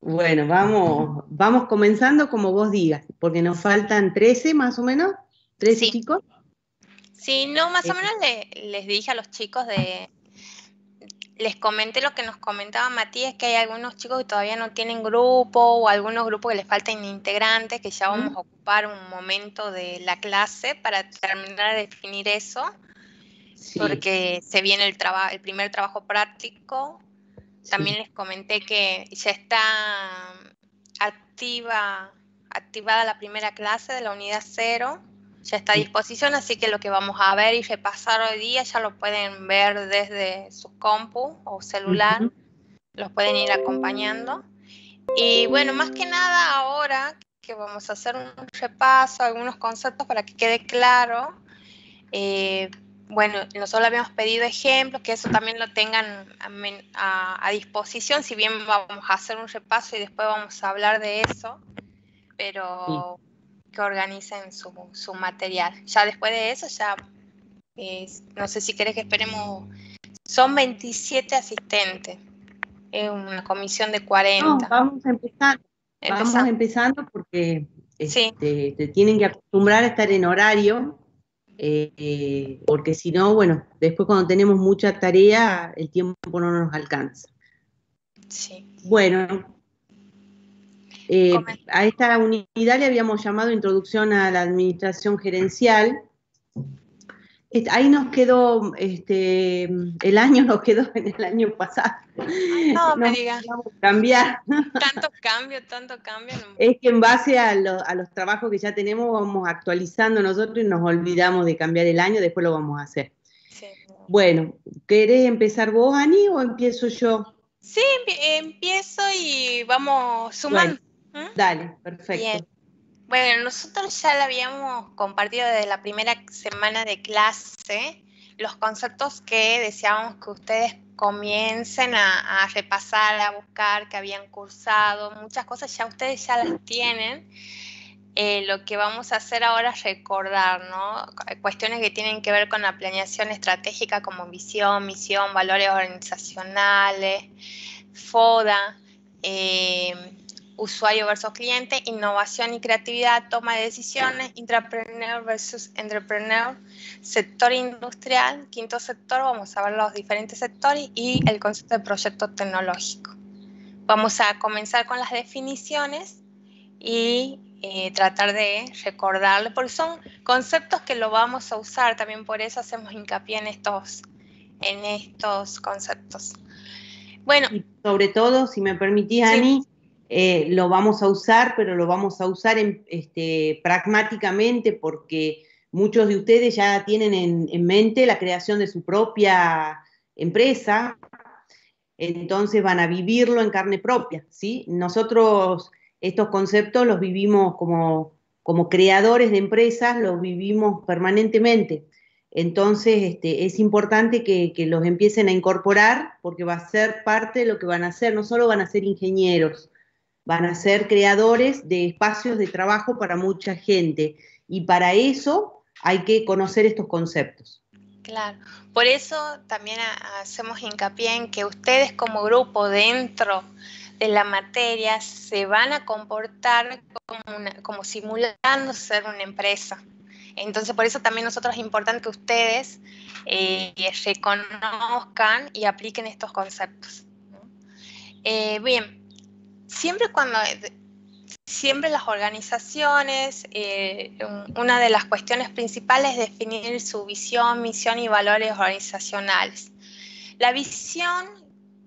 Bueno, vamos comenzando como vos digas, porque nos faltan 13 más o menos, 13 Sí, chicos. sí, no, más o Eh, menos les dije a los chicos les comenté lo que nos comentaba Matías, que hay algunos chicos que todavía no tienen grupo o algunos grupos que les faltan integrantes, que ya vamos a ocupar un momento de la clase para terminar de definir eso, sí, porque se viene el primer trabajo práctico. sí, También les comenté que ya está activada la primera clase de la unidad 0, ya está a sí. disposición, así que lo que vamos a ver y repasar hoy día ya lo pueden ver desde su compu o celular, Ujú. los pueden ir acompañando. Y bueno, más que nada ahora que vamos a hacer un repaso, algunos conceptos para que quede claro. Eh, bueno, nosotros habíamos pedido ejemplos, que eso también lo tengan a disposición, si bien vamos a hacer un repaso y después vamos a hablar de eso, Sí. pero que organicen su material. Ya después de eso, ya no sé si querés que esperemos, son 27 asistentes, es una comisión de No, 40. vamos Empezamos. empezando porque Sí, te tienen que acostumbrar a estar en horario, porque si no, bueno, después cuando tenemos mucha tarea, el tiempo no nos alcanza. sí. Bueno, Comen- a esta unidad le habíamos llamado Introducción a la Administración Gerencial. Ahí nos quedó, el año nos quedó en el año pasado. No me Nos digas, vamos a cambiar. tanto cambio. No. Es que en base a los trabajos que ya tenemos vamos actualizando nosotros y nos olvidamos de cambiar el año, después lo vamos a hacer. Sí. Bueno, ¿querés empezar vos, Ani, o empiezo yo? Sí, empiezo y vamos Bueno, sumando. ¿Mm? dale, Bien. perfecto. Bueno, nosotros ya lo habíamos compartido desde la primera semana de clase, los conceptos que deseábamos que ustedes comiencen a repasar, a buscar, que habían cursado, muchas cosas ya ustedes ya las tienen. Lo que vamos a hacer ahora es recordar, ¿no? Cuestiones que tienen que ver con la planeación estratégica como visión, misión, valores organizacionales, FODA, usuario versus cliente, innovación y creatividad, toma de decisiones, intrapreneur versus entrepreneur, sector industrial, quinto sector, vamos a ver los diferentes sectores y el concepto de proyecto tecnológico. Vamos a comenzar con las definiciones y tratar de recordarlo, porque son conceptos que lo vamos a usar, también por eso hacemos hincapié en estos conceptos. Bueno, Y sobre todo, si me permitís, sí, Ani, lo vamos a usar, pero lo vamos a usar pragmáticamente porque muchos de ustedes ya tienen en mente la creación de su propia empresa, entonces van a vivirlo en carne propia, ¿sí? Nosotros estos conceptos los vivimos como creadores de empresas, los vivimos permanentemente. Entonces, es importante que los empiecen a incorporar porque va a ser parte de lo que van a hacer. No solo van a ser ingenieros, van a ser creadores de espacios de trabajo para mucha gente. Y para eso hay que conocer estos conceptos. claro. Por eso también hacemos hincapié en que ustedes como grupo dentro de la materia se van a comportar como simulando ser una empresa. Entonces, por eso también nosotros es importante que ustedes reconozcan y apliquen estos conceptos, ¿no? Bien, siempre siempre las organizaciones, una de las cuestiones principales es definir su visión, misión y valores organizacionales. La visión,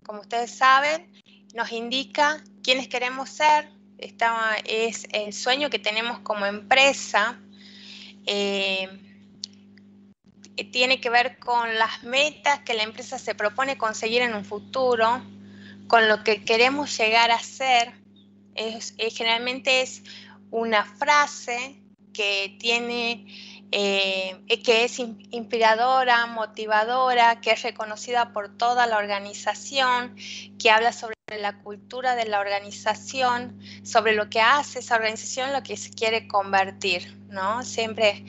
como ustedes saben, nos indica quiénes queremos ser, es el sueño que tenemos como empresa, eh, tiene que ver con las metas que la empresa se propone conseguir en un futuro, con lo que queremos llegar a ser. Generalmente es una frase que que es inspiradora, motivadora, que es reconocida por toda la organización, que habla sobre la cultura de la organización, sobre lo que hace esa organización, lo que se quiere convertir, ¿no? Siempre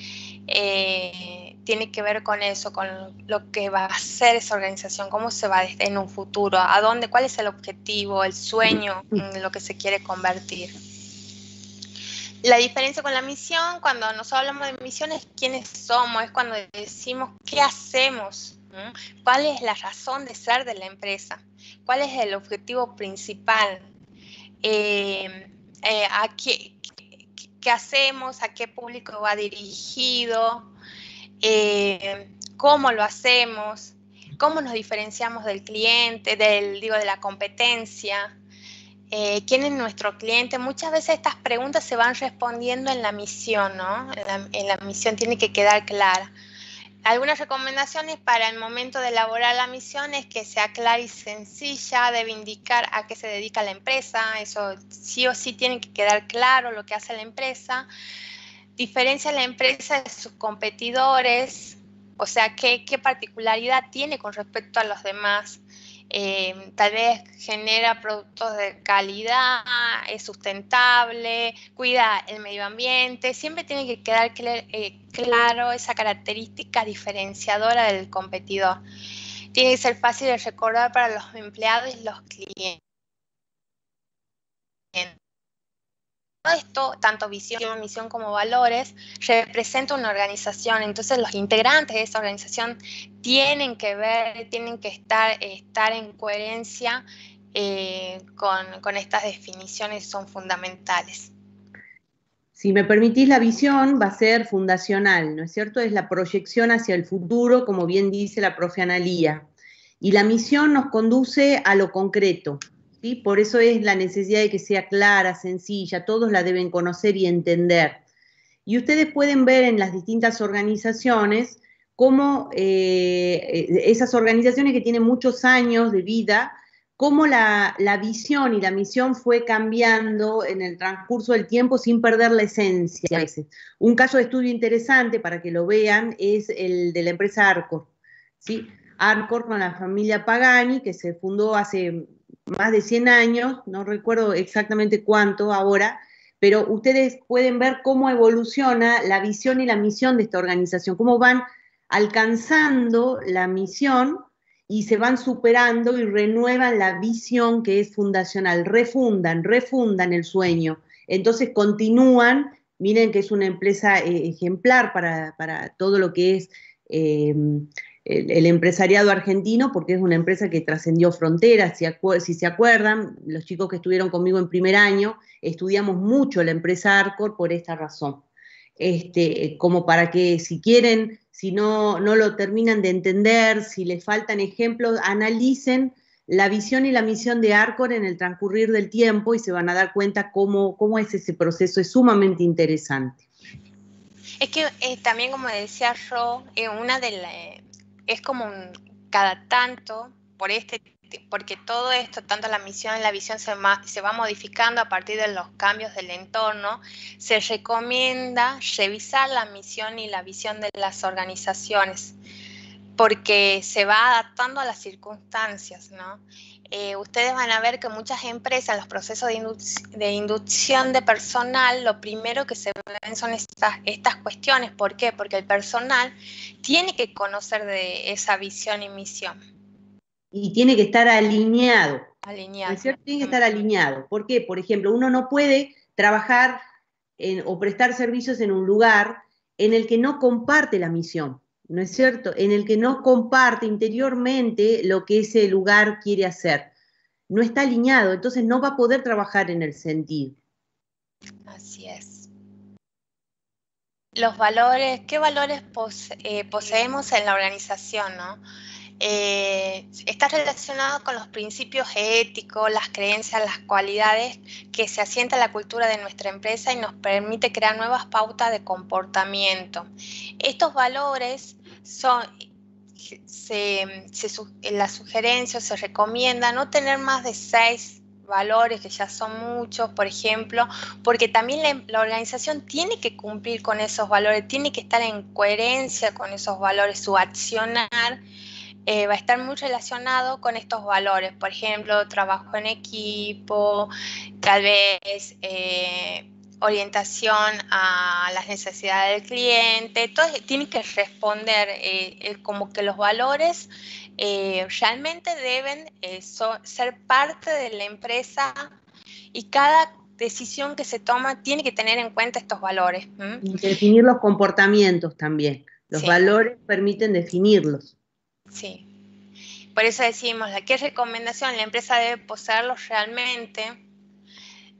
tiene que ver con eso, con lo que va a hacer esa organización, cómo se va en un futuro, a dónde, cuál es el objetivo, el sueño en lo que se quiere convertir. La diferencia con la misión, cuando nosotros hablamos de misión, es quiénes somos, es cuando decimos qué hacemos, ¿no? Cuál es la razón de ser de la empresa, cuál es el objetivo principal, a qué hacemos, a qué público va dirigido, cómo lo hacemos, cómo nos diferenciamos del cliente, de la competencia. ¿Quién es nuestro cliente? Muchas veces estas preguntas se van respondiendo en la misión, ¿no? En la misión tiene que quedar clara. Algunas recomendaciones para el momento de elaborar la misión es que sea clara y sencilla, debe indicar a qué se dedica la empresa, eso sí o sí tiene que quedar claro lo que hace la empresa. Diferencia la empresa de sus competidores, o sea, qué particularidad tiene con respecto a los demás. Tal vez genera productos de calidad, es sustentable, cuida el medio ambiente, siempre tiene que quedar claro esa característica diferenciadora del competidor. Tiene que ser fácil de recordar para los empleados y los clientes. Todo esto, tanto visión, misión como valores, representa una organización. Entonces los integrantes de esa organización tienen que ver, tienen que estar en coherencia con estas definiciones, son fundamentales. Si me permitís, la visión va a ser fundacional, ¿no es cierto? Es la proyección hacia el futuro, como bien dice la profe Analía. Y la misión nos conduce a lo concreto, ¿sí? Por eso es la necesidad de que sea clara, sencilla, todos la deben conocer y entender. Y ustedes pueden ver en las distintas organizaciones cómo esas organizaciones que tienen muchos años de vida, cómo la visión y la misión fue cambiando en el transcurso del tiempo sin perder la esencia a veces. Un caso de estudio interesante para que lo vean es el de la empresa Arcor, ¿sí? Arcor con la familia Pagani, que se fundó hace más de 100 años, no recuerdo exactamente cuánto ahora, pero ustedes pueden ver cómo evoluciona la visión y la misión de esta organización, cómo van alcanzando la misión y se van superando y renuevan la visión que es fundacional, refundan el sueño. Entonces continúan, miren que es una empresa ejemplar para todo lo que es el empresariado argentino, porque es una empresa que trascendió fronteras. Si se acuerdan, los chicos que estuvieron conmigo en primer año, estudiamos mucho la empresa Arcor por esta razón. Como para que si quieren, si no lo terminan de entender, si les faltan ejemplos, analicen la visión y la misión de Arcor en el transcurrir del tiempo y se van a dar cuenta cómo es ese proceso, es sumamente interesante. Es que también, como decía Ro, es como cada tanto, porque todo esto, tanto la misión y la visión se va modificando a partir de los cambios del entorno, se recomienda revisar la misión y la visión de las organizaciones, porque se va adaptando a las circunstancias, ¿no? Ustedes van a ver que muchas empresas, en los procesos de inducción de personal, lo primero que se ven son estas cuestiones. ¿Por qué? Porque el personal tiene que conocer de esa visión y misión. Y tiene que estar alineado. Alineado. ¿No es cierto? Tiene que estar alineado. ¿Por qué? Por ejemplo, uno no puede trabajar o prestar servicios en un lugar en el que no comparte la misión, ¿no es cierto? En el que no comparte interiormente lo que ese lugar quiere hacer. No está alineado, entonces no va a poder trabajar en el sentido. Así es. Los valores, ¿qué valores poseemos en la organización, no? Está relacionado con los principios éticos, las creencias, las cualidades que se asienta la cultura de nuestra empresa y nos permite crear nuevas pautas de comportamiento. Estos valores la sugerencia se recomienda no tener más de 6 valores, que ya son muchos, por ejemplo, porque también la organización tiene que cumplir con esos valores, tiene que estar en coherencia con esos valores, su accionar va a estar muy relacionado con estos valores. Por ejemplo, trabajo en equipo, tal vez orientación a las necesidades del cliente, todo tiene que responder, como que los valores realmente deben ser parte de la empresa y cada decisión que se toma tiene que tener en cuenta estos valores. Y definir los comportamientos también. Los Sí. valores permiten definirlos. Sí. Por eso decimos, ¿qué recomendación? La empresa debe poseerlos realmente,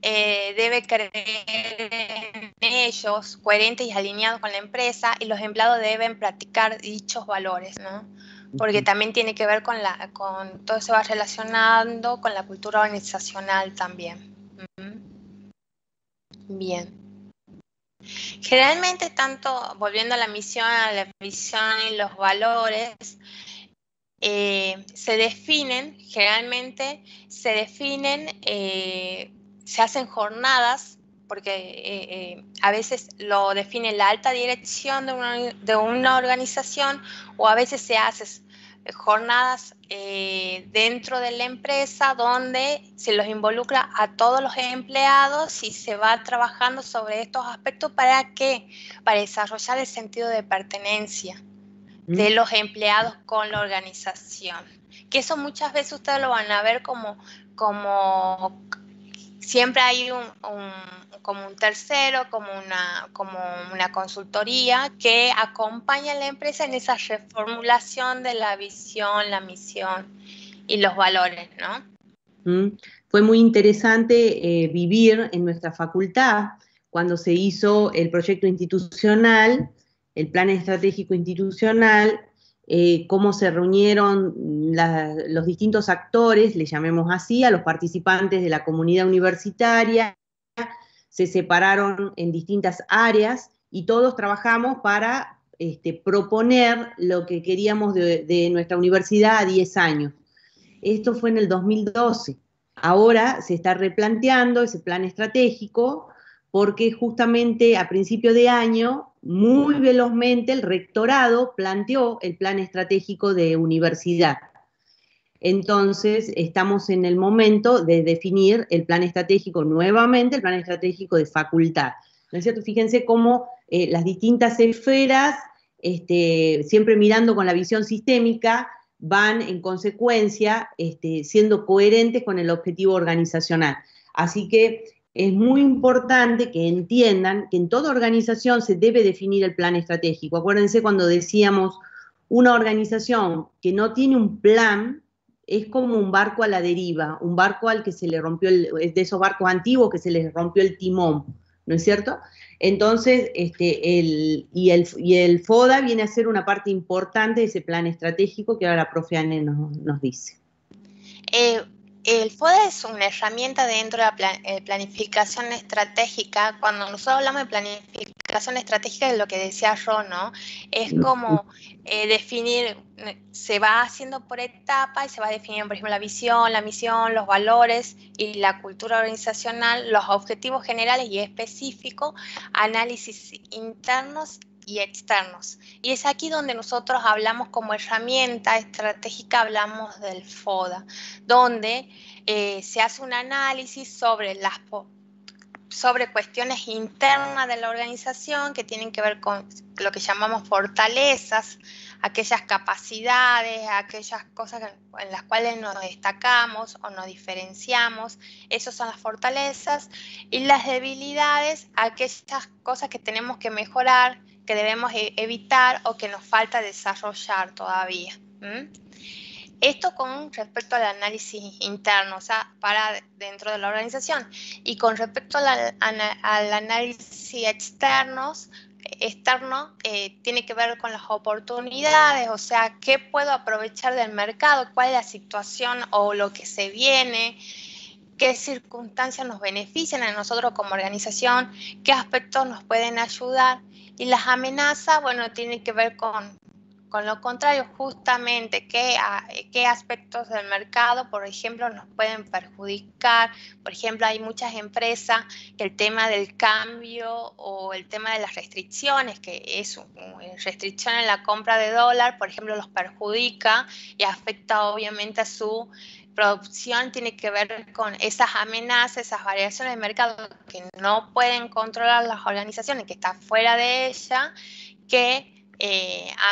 debe creer en ellos, coherentes y alineados con la empresa, y los empleados deben practicar dichos valores, ¿no? Porque también tiene que ver con todo eso va relacionando con la cultura organizacional también. Bien. Generalmente, tanto volviendo a la misión, a la visión y los valores, generalmente se definen, se hacen jornadas, porque a veces lo define la alta dirección de una organización, o a veces se hacen jornadas dentro de la empresa donde se los involucra a todos los empleados y se va trabajando sobre estos aspectos para desarrollar el sentido de pertenencia de los empleados con la organización. Que eso muchas veces ustedes lo van a ver como siempre hay como un tercero, como una consultoría que acompaña a la empresa en esa reformulación de la visión, la misión y los valores, ¿no? Fue muy interesante vivir en nuestra facultad cuando se hizo el proyecto institucional, el plan estratégico institucional, cómo se reunieron los distintos actores, le llamemos así, a los participantes de la comunidad universitaria, se separaron en distintas áreas y todos trabajamos para proponer lo que queríamos de nuestra universidad a 10 años. Esto fue en el 2012. Ahora se está replanteando ese plan estratégico porque justamente a principio de año, muy velozmente, el rectorado planteó el plan estratégico de universidad. Entonces, estamos en el momento de definir el plan estratégico nuevamente, el plan estratégico de facultad. ¿No es cierto? Fíjense cómo las distintas esferas, siempre mirando con la visión sistémica, van en consecuencia siendo coherentes con el objetivo organizacional. Así que es muy importante que entiendan que en toda organización se debe definir el plan estratégico. Acuérdense cuando decíamos una organización que no tiene un plan es como un barco a la deriva, un barco al que se le rompió, de esos barcos antiguos que se les rompió el timón, ¿no es cierto? Entonces, el FODA viene a ser una parte importante de ese plan estratégico que ahora la profe Anne nos dice. El FODA es una herramienta dentro de la planificación estratégica. Cuando nosotros hablamos de planificación estratégica, es lo que decía Ro, ¿no? Es como definir, se va haciendo por etapa y se va definiendo, por ejemplo, la visión, la misión, los valores y la cultura organizacional, los objetivos generales y específicos, análisis internos y externos. Y es aquí donde nosotros hablamos como herramienta estratégica, hablamos del FODA, donde se hace un análisis sobre cuestiones internas de la organización que tienen que ver con lo que llamamos fortalezas, aquellas capacidades, aquellas cosas en las cuales nos destacamos o nos diferenciamos. Esas son las fortalezas. Y las debilidades, aquellas cosas que tenemos que mejorar, que debemos evitar o que nos falta desarrollar todavía. Esto con respecto al análisis interno, o sea, para dentro de la organización. Y con respecto al análisis externo, tiene que ver con las oportunidades, o sea, qué puedo aprovechar del mercado, cuál es la situación o lo que se viene, qué circunstancias nos benefician a nosotros como organización, qué aspectos nos pueden ayudar. Y las amenazas, bueno, tienen que ver con lo contrario, justamente, qué aspectos del mercado, por ejemplo, nos pueden perjudicar. Por ejemplo, hay muchas empresas que el tema del cambio o el tema de las restricciones, que es una restricción en la compra de dólar, por ejemplo, los perjudica y afecta obviamente a su producción tiene que ver con esas amenazas, esas variaciones de mercado que no pueden controlar las organizaciones, que están fuera de ella, que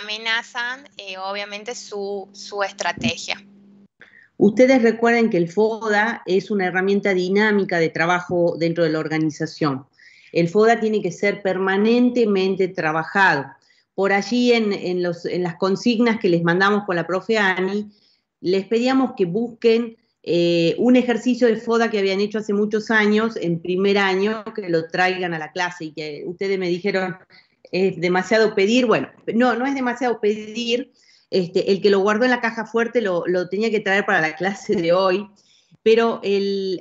amenazan obviamente su estrategia. Ustedes recuerden que el FODA es una herramienta dinámica de trabajo dentro de la organización. El FODA tiene que ser permanentemente trabajado. Por allí en las consignas que les mandamos con la profe Ani, les pedíamos que busquen un ejercicio de FODA que habían hecho hace muchos años, en primer año, que lo traigan a la clase y que ustedes me dijeron, es demasiado pedir. Bueno, no es demasiado pedir. El que lo guardó en la caja fuerte lo tenía que traer para la clase de hoy, pero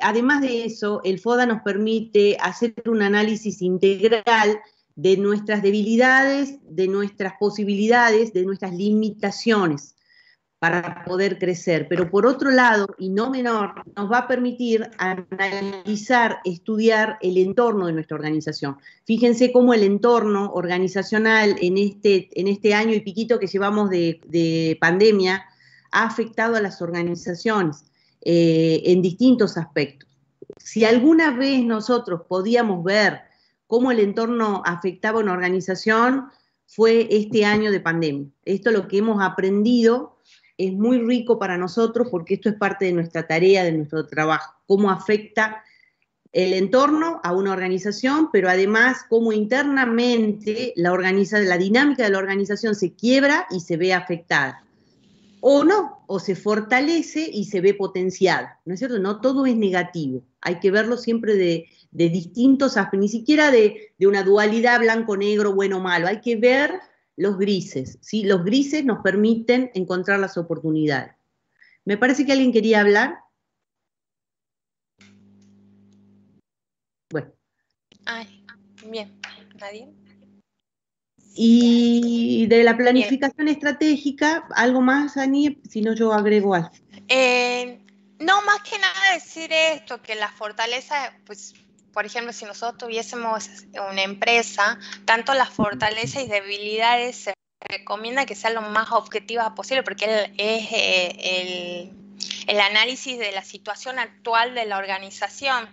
además de eso, el FODA nos permite hacer un análisis integral de nuestras debilidades, de nuestras posibilidades, de nuestras limitaciones para poder crecer. Pero por otro lado, y no menor, nos va a permitir analizar, estudiar el entorno de nuestra organización. Fíjense cómo el entorno organizacional en este año y piquito que llevamos de pandemia ha afectado a las organizaciones en distintos aspectos. Si alguna vez nosotros podíamos ver cómo el entorno afectaba a una organización, fue este año de pandemia. Esto es lo que hemos aprendido. Es muy rico para nosotros porque esto es parte de nuestra tarea, de nuestro trabajo, cómo afecta el entorno a una organización, pero además cómo internamente la dinámica de la organización se quiebra y se ve afectada. O no, o se fortalece y se ve potenciada, ¿no es cierto? No todo es negativo, hay que verlo siempre de distintos aspectos, ni siquiera de una dualidad blanco-negro, bueno-malo, hay que ver los grises, ¿sí? Los grises nos permiten encontrar las oportunidades. Me parece que alguien quería hablar. Bueno. Ay, bien, ¿nadie? Y de la planificación estratégica, ¿algo más, Ani? Si no, yo agrego algo. No, más que nada decir esto, que la fortaleza, pues, por ejemplo, si nosotros tuviésemos una empresa, tanto las fortalezas y debilidades se recomienda que sean lo más objetivas posible, porque es el análisis de la situación actual de la organización,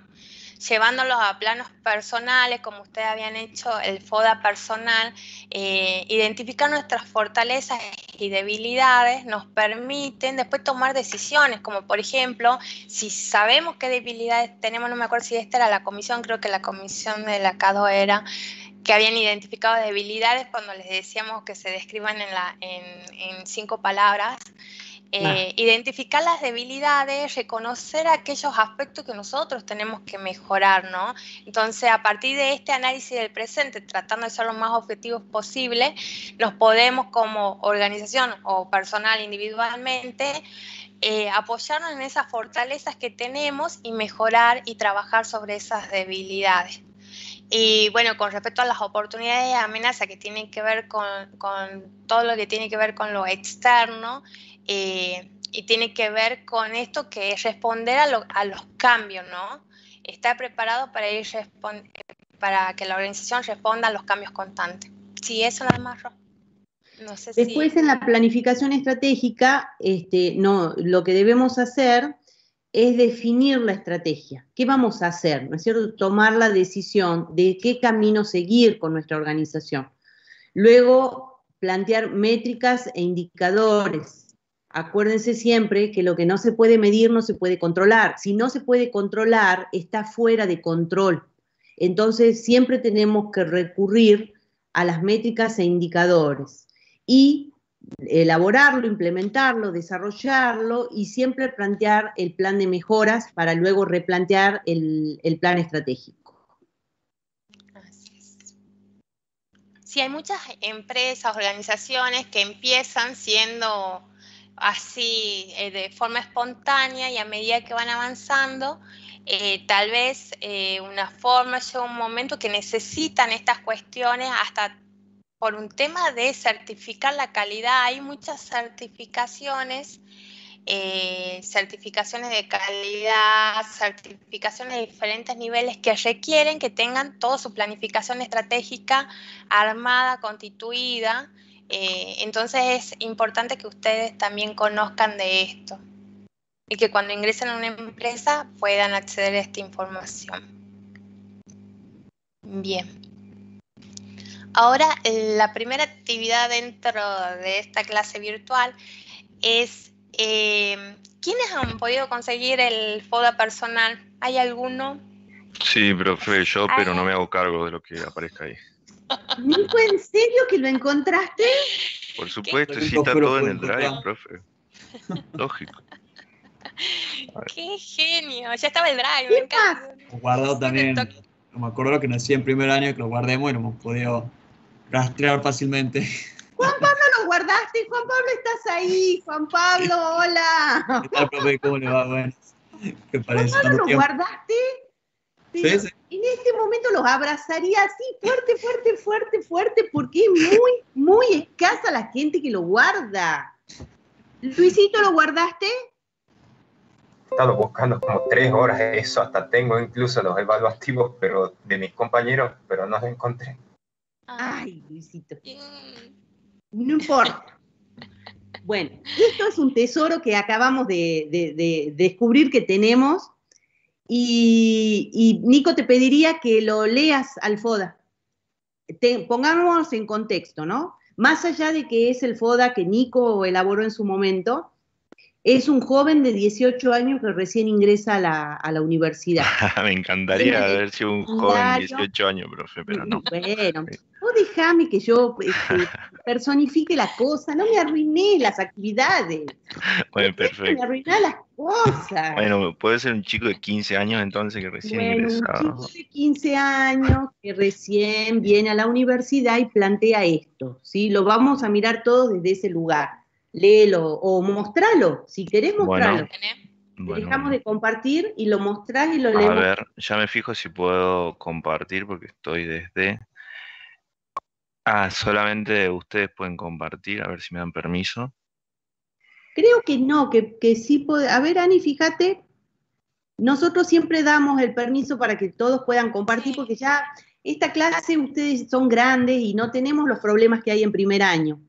llevándolos a planos personales, como ustedes habían hecho el FODA personal, identificar nuestras fortalezas y debilidades nos permiten después tomar decisiones, como por ejemplo, si sabemos qué debilidades tenemos, no me acuerdo si esta era la comisión, creo que la comisión de la CADO era, que habían identificado debilidades cuando les decíamos que se describan en 5 palabras. Identificar las debilidades, reconocer aquellos aspectos que nosotros tenemos que mejorar, ¿no? Entonces, a partir de este análisis del presente, tratando de ser lo más objetivos posible, nos podemos como organización o personal individualmente apoyarnos en esas fortalezas que tenemos y mejorar y trabajar sobre esas debilidades. Y bueno, con respecto a las oportunidades y amenazas que tienen que ver con todo lo que tiene que ver con lo externo, y tiene que ver con esto que es responder a los cambios, ¿no? Estar preparado para que la organización responda a los cambios constantes. Sí, eso nada más, Ro. No sé Después, en la planificación estratégica, lo que debemos hacer es definir la estrategia. ¿Qué vamos a hacer? ¿No es cierto? Tomar la decisión de qué camino seguir con nuestra organización. Luego, plantear métricas e indicadores. Acuérdense siempre que lo que no se puede medir no se puede controlar. Si no se puede controlar, está fuera de control. Entonces, siempre tenemos que recurrir a las métricas e indicadores y elaborarlo, implementarlo, desarrollarlo y siempre plantear el plan de mejoras para luego replantear el plan estratégico. Así es. Sí, hay muchas empresas, organizaciones que empiezan siendo así de forma espontánea y a medida que van avanzando, tal vez una forma llega un momento que necesitan estas cuestiones hasta por un tema de certificar la calidad. Hay muchas certificaciones de calidad, certificaciones de diferentes niveles que requieren que tengan toda su planificación estratégica armada, constituida. Entonces es importante que ustedes también conozcan de esto. y que cuando ingresen a una empresa puedan acceder a esta información. Bien. Ahora, la primera actividad dentro de esta clase virtual es ¿quiénes han podido conseguir el FODA personal? ¿Hay alguno? Sí, profe, yo, pero no me hago cargo de lo que aparezca ahí. Nico, ¿en serio que lo encontraste? Por supuesto, sí está todo en el Drive, profe. Lógico. ¡Qué genio! Ya estaba el Drive, ¿Qué me encanta. Guardado también, no me acuerdo que nací en primer año, que lo guardemos y lo hemos podido rastrear fácilmente. Juan Pablo, ¿lo guardaste? Juan Pablo, ¿estás ahí? Juan Pablo, hola. ¿Qué tal, profe? ¿Cómo le va? Bueno, ¿qué parece? Juan Pablo, ¿lo tiempo? guardaste? Sí, sí. En este momento los abrazaría así, fuerte, fuerte, fuerte, fuerte, porque es muy, muy escasa la gente que lo guarda. Luisito, ¿lo guardaste? He estado buscando como 3 horas eso, hasta tengo incluso los evaluativos pero de mis compañeros, pero no los encontré. Ay, Luisito. No importa. Bueno, esto es un tesoro que acabamos de descubrir que tenemos. Y Nico, te pediría que lo leas al FODA. Pongámonos en contexto, ¿no? Más allá de que es el FODA que Nico elaboró en su momento, es un joven de 18 años que recién ingresa a la universidad. Me encantaría haber sido un joven de 18 años, profe, pero no. Bueno, vos dejame que yo personifique la cosa, no me arruiné las actividades. Bueno, perfecto. Me arruiné las cosas. Bueno, puede ser un chico de 15 años entonces que recién ingresado. Un chico de 15 años que recién viene a la universidad y plantea esto, ¿sí? Lo vamos a mirar todos desde ese lugar. Léelo o mostralo, si querés mostralo. Dejamos de compartir y lo mostrás y lo leemos. A ver, ya me fijo si puedo compartir porque estoy desde... solamente ustedes pueden compartir, a ver si me dan permiso. Creo que no, que sí puede. A ver, Ani, fíjate, nosotros siempre damos el permiso para que todos puedan compartir porque ya esta clase ustedes son grandes y no tenemos los problemas que hay en primer año.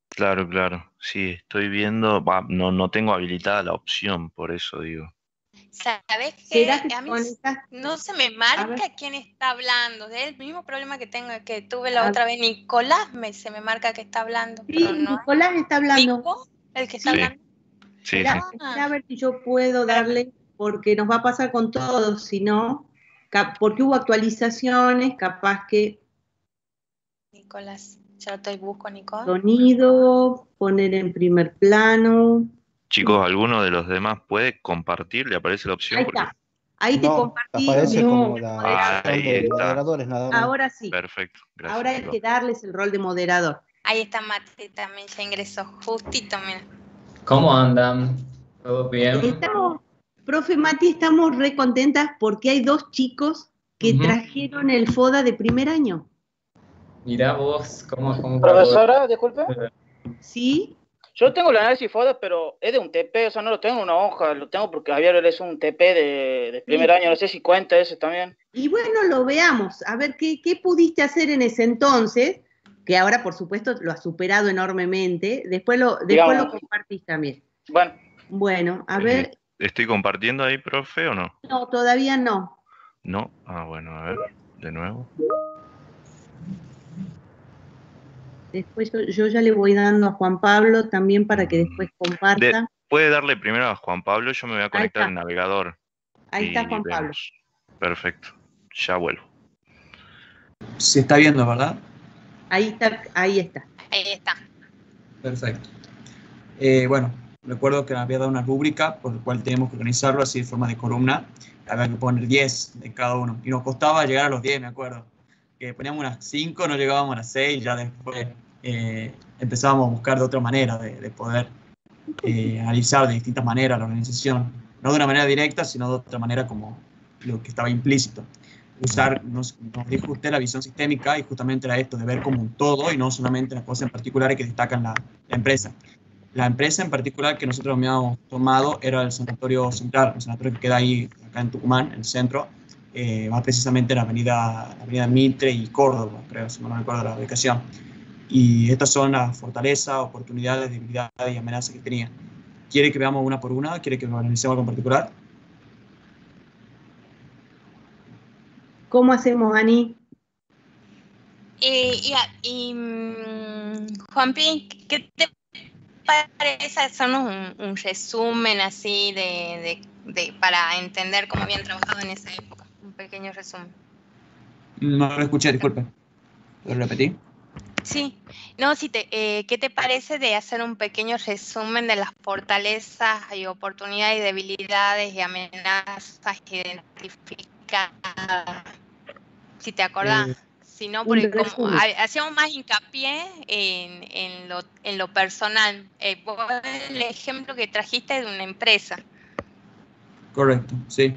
Claro, claro. Sí, estoy viendo, no tengo habilitada la opción, por eso digo. ¿Sabés qué? A mí no se me marca quién está hablando. Es el mismo problema que tuve la otra vez. Nicolás se me marca que está hablando. Sí, no. Nicolás está hablando. ¿Nico? ¿El que está hablando? Sí, A ver si yo puedo darle, porque nos va a pasar con todos, si no, porque hubo actualizaciones, capaz que... Nicolás. Yo te busco, Nico. Sonido, poner en primer plano. Chicos, ¿alguno de los demás puede compartir? ¿Le aparece la opción? Ahí está. Ahí te compartí. Aparece como la de moderadores nada más. Ahora sí. Perfecto. Gracias. Ahora hay que darles el rol de moderador. Ahí está Mati, también ya ingresó. Justito, mira. ¿Cómo andan? ¿Todo bien? Profe Mati, estamos re contentas porque hay 2 chicos que trajeron el FODA de primer año. Mirá vos, ¿cómo Profesora, disculpe. ¿Sí? Yo tengo el análisis FODA, pero es de un TP, o sea, no lo tengo en una hoja, lo tengo porque Javier es un TP de primer año, no sé si cuenta ese también. Y bueno, lo veamos, a ver qué pudiste hacer en ese entonces, que ahora por supuesto lo has superado enormemente, después lo compartís también. Bueno, a ver. ¿Estoy compartiendo ahí, profe, o no? No, todavía no. ¿No? Bueno, a ver, de nuevo. Después yo ya le voy dando a Juan Pablo también para que después comparta. Puede darle primero a Juan Pablo, yo me voy a conectar al navegador. Ahí está Juan Pablo. Perfecto, ya vuelvo. Se está viendo, ¿verdad? Ahí está. Ahí está. Perfecto. Bueno, recuerdo que había dado una rúbrica por la cual tenemos que organizarlo así de forma de columna. Había que poner 10 de cada uno. Y nos costaba llegar a los 10, me acuerdo. Que poníamos unas 5, no llegábamos a las 6, ya después empezábamos a buscar de otra manera de poder analizar de distintas maneras la organización. No de una manera directa, sino de otra manera como lo que estaba implícito. Nos dijo usted la visión sistémica y justamente era esto, de ver como un todo y no solamente las cosas en particulares que destacan la empresa. La empresa en particular que nosotros habíamos tomado era el Sanatorio Central, el sanatorio que queda ahí, acá en Tucumán, en el centro. Va precisamente en la avenida Mitre y Córdoba, creo, si no me recuerdo la ubicación. Y estas son las fortalezas, oportunidades, debilidades y amenazas que tenía. ¿Quiere que veamos una por una? ¿Quiere que organicemos algo en particular? ¿Cómo hacemos, Ani? Juanpi, ¿qué te parece hacernos un resumen así para entender cómo habían trabajado en esa época? Un pequeño resumen. No lo escuché, disculpe. ¿Lo repetí? Sí, no, ¿qué te parece de hacer un pequeño resumen de las fortalezas y oportunidades y debilidades y amenazas identificadas? Si te acordás, si no, porque como hacíamos más hincapié en lo personal. Vos el ejemplo que trajiste de una empresa. Correcto, sí.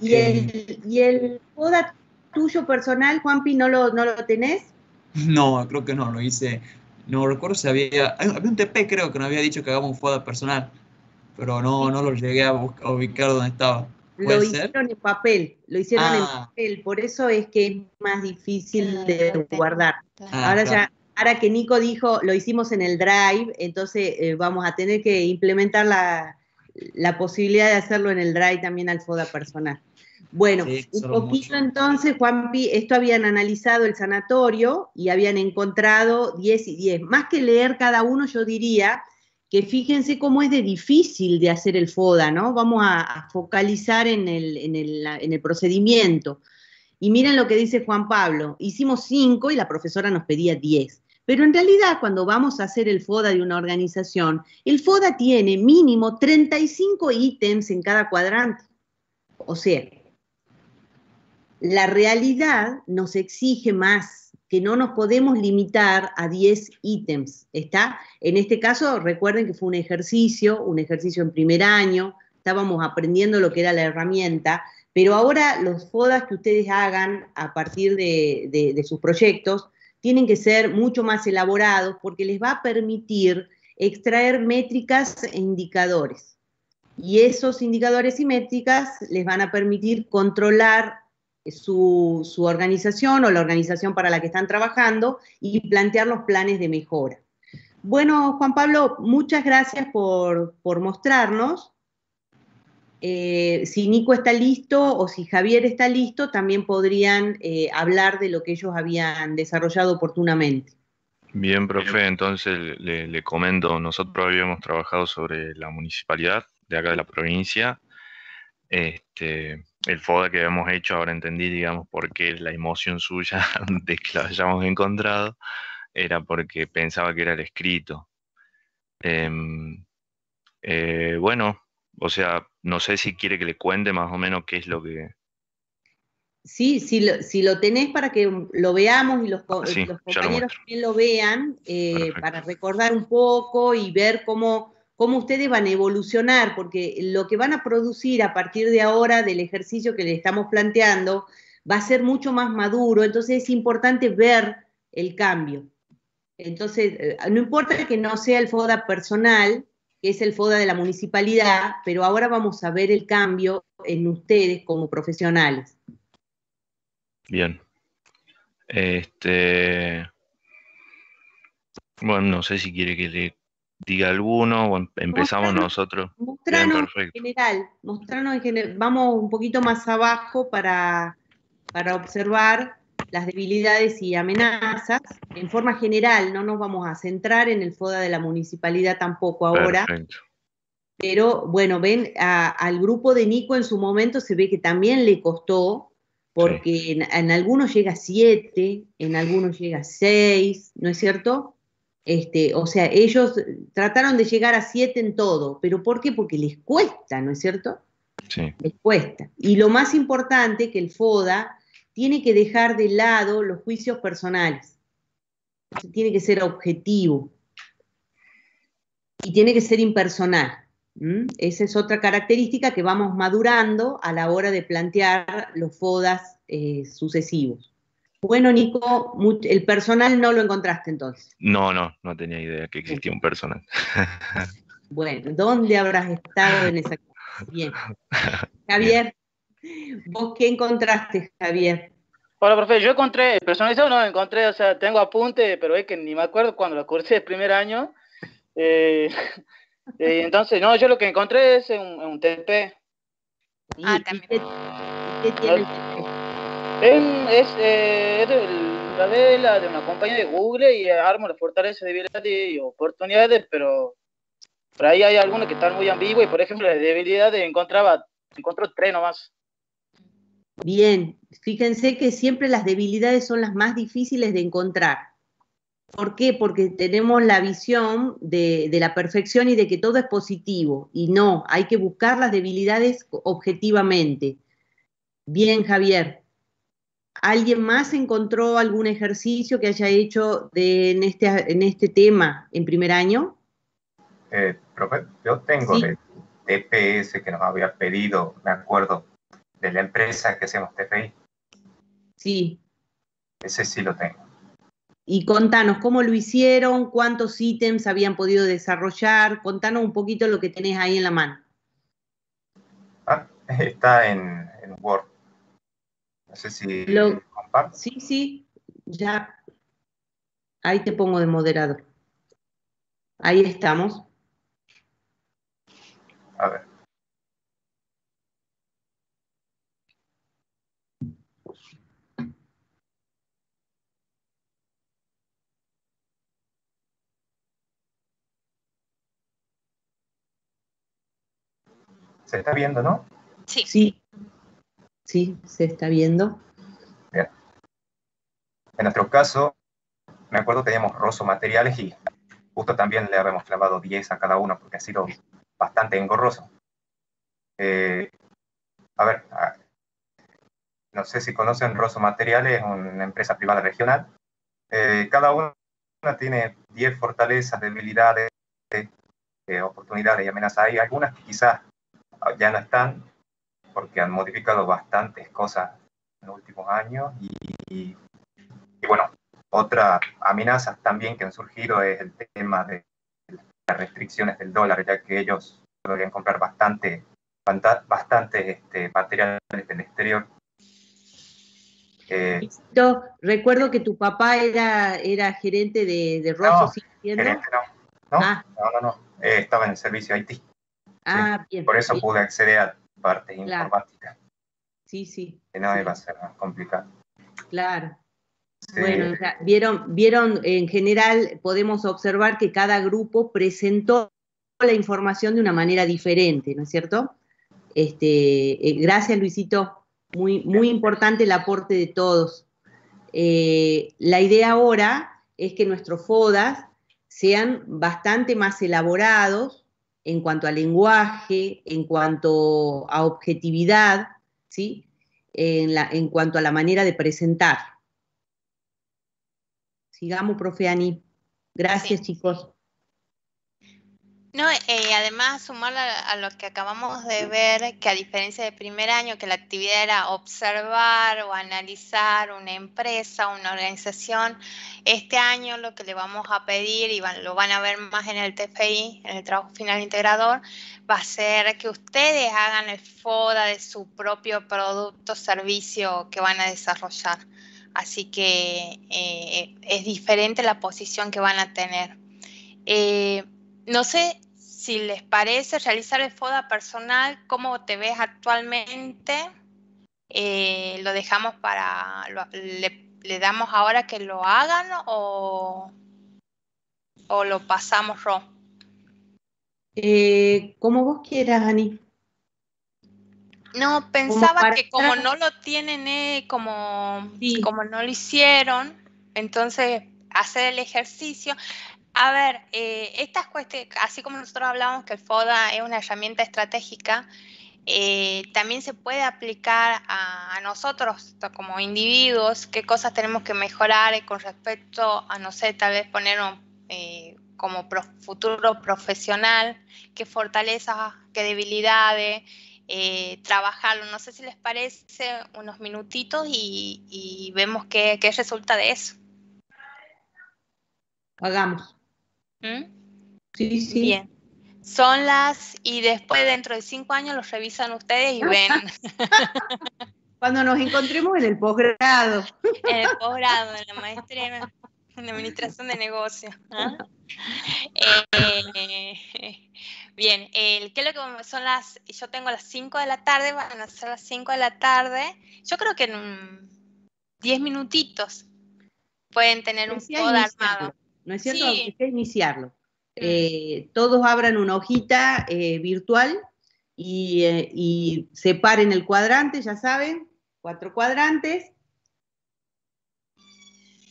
¿Y el FODA tuyo personal, Juanpi, no lo tenés? No, creo que no, lo hice. No recuerdo si había un TP, creo que nos había dicho que hagamos un FODA personal, pero no lo llegué a ubicar donde estaba. Lo hicieron en papel, por eso es que es más difícil de guardar. Ahora que Nico dijo, lo hicimos en el Drive, entonces vamos a tener que implementar la posibilidad de hacerlo en el Drive también al FODA personal. Bueno, sí, un poquito entonces, Juanpi, esto habían analizado el sanatorio y habían encontrado 10 y 10. Más que leer cada uno, yo diría que fíjense cómo es de difícil de hacer el FODA, ¿no? Vamos a focalizar en el procedimiento. Y miren lo que dice Juan Pablo, hicimos 5 y la profesora nos pedía 10. Pero en realidad, cuando vamos a hacer el FODA de una organización, el FODA tiene mínimo 35 ítems en cada cuadrante. O sea, la realidad nos exige más, que no nos podemos limitar a 10 ítems, ¿está? En este caso, recuerden que fue un ejercicio en primer año, estábamos aprendiendo lo que era la herramienta, pero ahora los FODAs que ustedes hagan a partir de sus proyectos tienen que ser mucho más elaborados porque les va a permitir extraer métricas e indicadores. Y esos indicadores y métricas les van a permitir controlar su organización o la organización para la que están trabajando y plantear los planes de mejora. Bueno, Juan Pablo, muchas gracias por mostrarnos. Si Nico está listo o si Javier está listo, también podrían hablar de lo que ellos habían desarrollado oportunamente. Bien, profe, entonces le comento, nosotros habíamos trabajado sobre la municipalidad de acá de la provincia. El FODA que habíamos hecho, ahora entendí, digamos, por qué la emoción suya de que lo hayamos encontrado, era porque pensaba que era el escrito. Bueno, o sea, no sé si quiere que le cuente más o menos qué es lo que... Sí, si lo tenés para que lo veamos y los compañeros también lo vean, para recordar un poco y ver cómo ustedes van a evolucionar, porque lo que van a producir a partir de ahora del ejercicio que le estamos planteando va a ser mucho más maduro, entonces es importante ver el cambio. Entonces, no importa que no sea el FODA personal, que es el FODA de la municipalidad, pero ahora vamos a ver el cambio en ustedes como profesionales. Bien. Bueno, no sé si quiere que le diga alguno o empezamos nosotros. Mostrarnos en general, vamos un poquito más abajo para observar las debilidades y amenazas. En forma general, no nos vamos a centrar en el FODA de la municipalidad tampoco ahora. Perfecto. Pero bueno, ven, al grupo de Nico en su momento se ve que también le costó, porque sí, en algunos llega a 7, en algunos llega a 6, ¿no es cierto? O sea, ellos trataron de llegar a 7 en todo, pero ¿por qué? Porque les cuesta, ¿no es cierto? Sí. Les cuesta. Y lo más importante, que el FODA tiene que dejar de lado los juicios personales. Tiene que ser objetivo. Y tiene que ser impersonal. Esa es otra característica que vamos madurando a la hora de plantear los FODAs sucesivos. Bueno, Nico, el personal no lo encontraste entonces. No tenía idea que existía un personal. Bueno, ¿dónde habrás estado en esa clase? Bien. Javier, ¿vos qué encontraste, Javier? Hola, profe, yo encontré, personalizado no encontré, o sea, tengo apunte, pero es que ni me acuerdo cuando lo cursé el primer año. Entonces, no, yo lo que encontré es un TP. También. ¿Qué tiene el TP? Es la vela de una compañía de Google y arma las fortalezas, debilidades y oportunidades, pero por ahí hay algunos que están muy ambiguos y, por ejemplo, las debilidades encontró 3 nomás. Bien, fíjense que siempre las debilidades son las más difíciles de encontrar. ¿Por qué? Porque tenemos la visión de la perfección y de que todo es positivo. Y no, hay que buscar las debilidades objetivamente. Bien, Javier. ¿Alguien más encontró algún ejercicio que haya hecho en este tema en primer año? Profe, yo tengo de TPS que nos había pedido, me acuerdo, de la empresa que hacemos TPI. Sí. Ese sí lo tengo. Y contanos, ¿cómo lo hicieron? ¿Cuántos ítems habían podido desarrollar? Contanos un poquito lo que tenés ahí en la mano. Está en Word. No sé si comparto. Sí, ya. Ahí te pongo de moderador. Ahí estamos. A ver. ¿Se está viendo, no? Sí, se está viendo. Bien. En nuestro caso, me acuerdo que teníamos Rosso materiales y justo también le habíamos clavado 10 a cada uno porque ha sido bastante engorroso. A ver, no sé si conocen Rosso Materiales, una empresa privada regional. Cada una tiene 10 fortalezas, debilidades, oportunidades y amenazas. Hay algunas que quizás ya no están porque han modificado bastantes cosas en los últimos años y bueno, otras amenazas también que han surgido es el tema de las restricciones del dólar, ya que ellos podrían comprar bastante materiales del exterior. Recuerdo que tu papá era gerente de Rosso, ¿sí? Gerente no. Estaba en el servicio IT. Sí. Bien. Por eso bien. pude acceder a partes informáticas. Sí. Que no iba a ser más complicado. Claro. Sí. Bueno, o sea, vieron, en general podemos observar que cada grupo presentó la información de una manera diferente, ¿no es cierto? Gracias, Luisito. Muy importante el aporte de todos. La idea ahora es que nuestros FODAS sean bastante más elaborados en cuanto a lenguaje, en cuanto a objetividad, ¿sí? En cuanto a la manera de presentar. Sigamos, profe Ani. Gracias, chicos. No, además, sumar a lo que acabamos de ver, que a diferencia del primer año, que la actividad era observar o analizar una empresa, una organización, este año lo que le vamos a pedir, y lo van a ver más en el TFI, en el trabajo final integrador, va a ser que ustedes hagan el FODA de su propio producto o servicio que van a desarrollar. Así que es diferente la posición que van a tener. No sé si les parece realizar el FODA personal, cómo te ves actualmente. ¿Lo dejamos le damos ahora que lo hagan o lo pasamos, Ro? Como vos quieras, Ani. No, pensaba que como no lo tienen, como no lo hicieron, entonces hacer el ejercicio. A ver, estas cuestiones, así como nosotros hablamos que el FODA es una herramienta estratégica, también se puede aplicar a nosotros como individuos, qué cosas tenemos que mejorar con respecto a, no sé, tal vez poner como futuro profesional, qué fortalezas, qué debilidades, trabajarlo. No sé si les parece unos minutitos y vemos qué resulta de eso. Hagamos. Sí. Bien. Y después dentro de 5 años los revisan ustedes y ven. Cuando nos encontremos en el posgrado. En el posgrado, en la maestría. en administración de negocio. ¿Ah? Bien, ¿qué es lo que son yo tengo las 5 de la tarde, van a ser las 5 de la tarde. Yo creo que en 10 minutitos pueden tener un FODA armado. ¿No es cierto? Sí. Hay que iniciarlo. Todos abran una hojita virtual y separen el cuadrante, ya saben, 4 cuadrantes.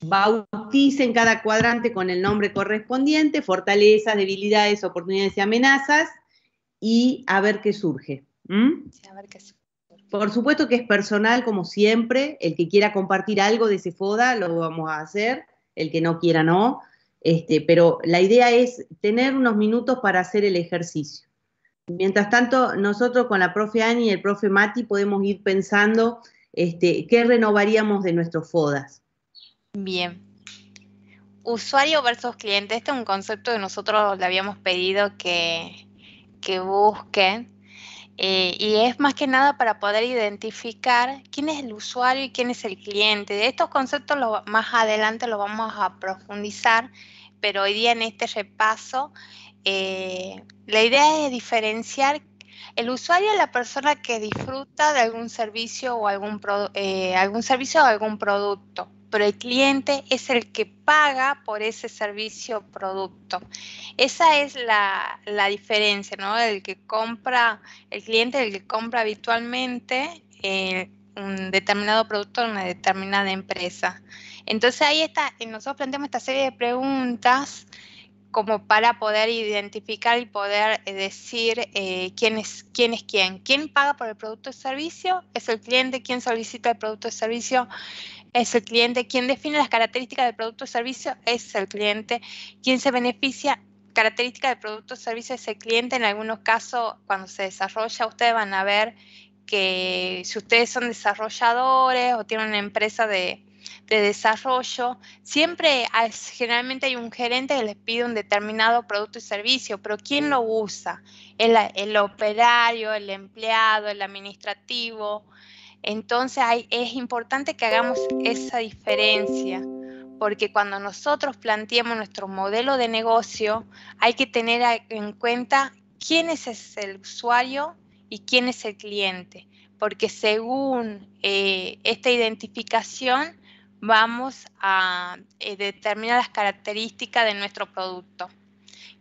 Bauticen cada cuadrante con el nombre correspondiente, fortalezas, debilidades, oportunidades y amenazas, y a ver qué surge. Sí, a ver qué surge. Por supuesto que es personal, como siempre. El que quiera compartir algo de ese FODA lo vamos a hacer, el que no quiera no. Pero la idea es tener unos minutos para hacer el ejercicio. Mientras tanto, nosotros con la profe Ani y el profe Mati podemos ir pensando qué renovaríamos de nuestros FODAs. Bien. Usuario versus cliente. Este es un concepto que nosotros le habíamos pedido que busquen. Y es más que nada para poder identificar quién es el usuario y quién es el cliente. De estos conceptos más adelante los vamos a profundizar, pero hoy día en este repaso la idea es diferenciar el usuario es la persona que disfruta de algún servicio o algún servicio o algún producto, pero el cliente es el que paga por ese servicio o producto. Esa es la diferencia, ¿no? El cliente es el que compra habitualmente un determinado producto en una determinada empresa. Entonces ahí está, nosotros planteamos esta serie de preguntas como para poder identificar y poder decir quién es quién. ¿Quién paga por el producto o servicio? Es el cliente. ¿Quién solicita el producto o servicio? Es el cliente. ¿Quién define las características del producto o servicio? Es el cliente. ¿Quién se beneficia? Características del producto o servicio es el cliente. En algunos casos, cuando se desarrolla, ustedes van a ver que si ustedes son desarrolladores o tienen una empresa de desarrollo, generalmente hay un gerente que les pide un determinado producto y servicio, pero ¿quién lo usa? El operario, el empleado, el administrativo. Entonces es importante que hagamos esa diferencia, porque cuando nosotros planteamos nuestro modelo de negocio, hay que tener en cuenta quién es el usuario y quién es el cliente, porque según esta identificación vamos a determinar las características de nuestro producto.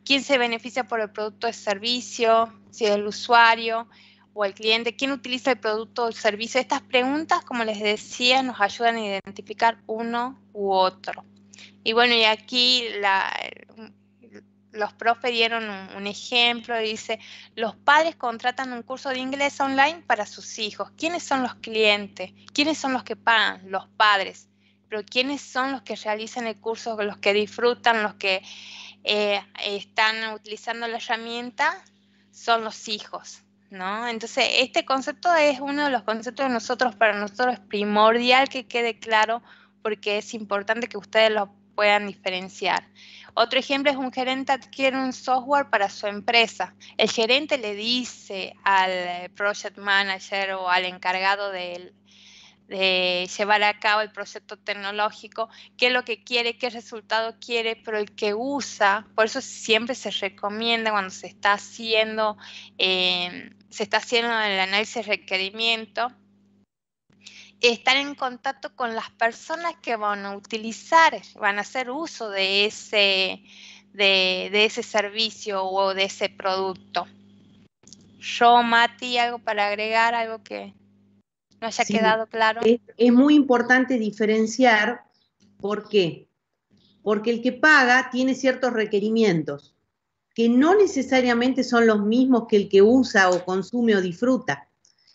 ¿Quién se beneficia por el producto o servicio? Si es el usuario o el cliente. ¿Quién utiliza el producto o el servicio? Estas preguntas, como les decía, nos ayudan a identificar uno u otro. Y bueno, y aquí los profes dieron un ejemplo, dice, los padres contratan un curso de inglés online para sus hijos. ¿Quiénes son los clientes? ¿Quiénes son los que pagan? Los padres. Pero ¿quiénes son los que realizan el curso, los que disfrutan, los que están utilizando la herramienta? Son los hijos, ¿no? Entonces, este concepto es uno de los conceptos para nosotros es primordial que quede claro, porque es importante que ustedes lo puedan diferenciar. Otro ejemplo es un gerente adquiere un software para su empresa. El gerente le dice al project manager o al encargado de llevar a cabo el proyecto tecnológico qué es lo que quiere, qué resultado quiere, pero el que usa, por eso siempre se recomienda cuando se está haciendo el análisis de requerimiento, estar en contacto con las personas que van a hacer uso de ese servicio o de ese producto. Mati, ¿algo para agregar? ¿Algo que no haya quedado claro? Es muy importante diferenciar. ¿Por qué? Porque el que paga tiene ciertos requerimientos que no necesariamente son los mismos que el que usa o consume o disfruta.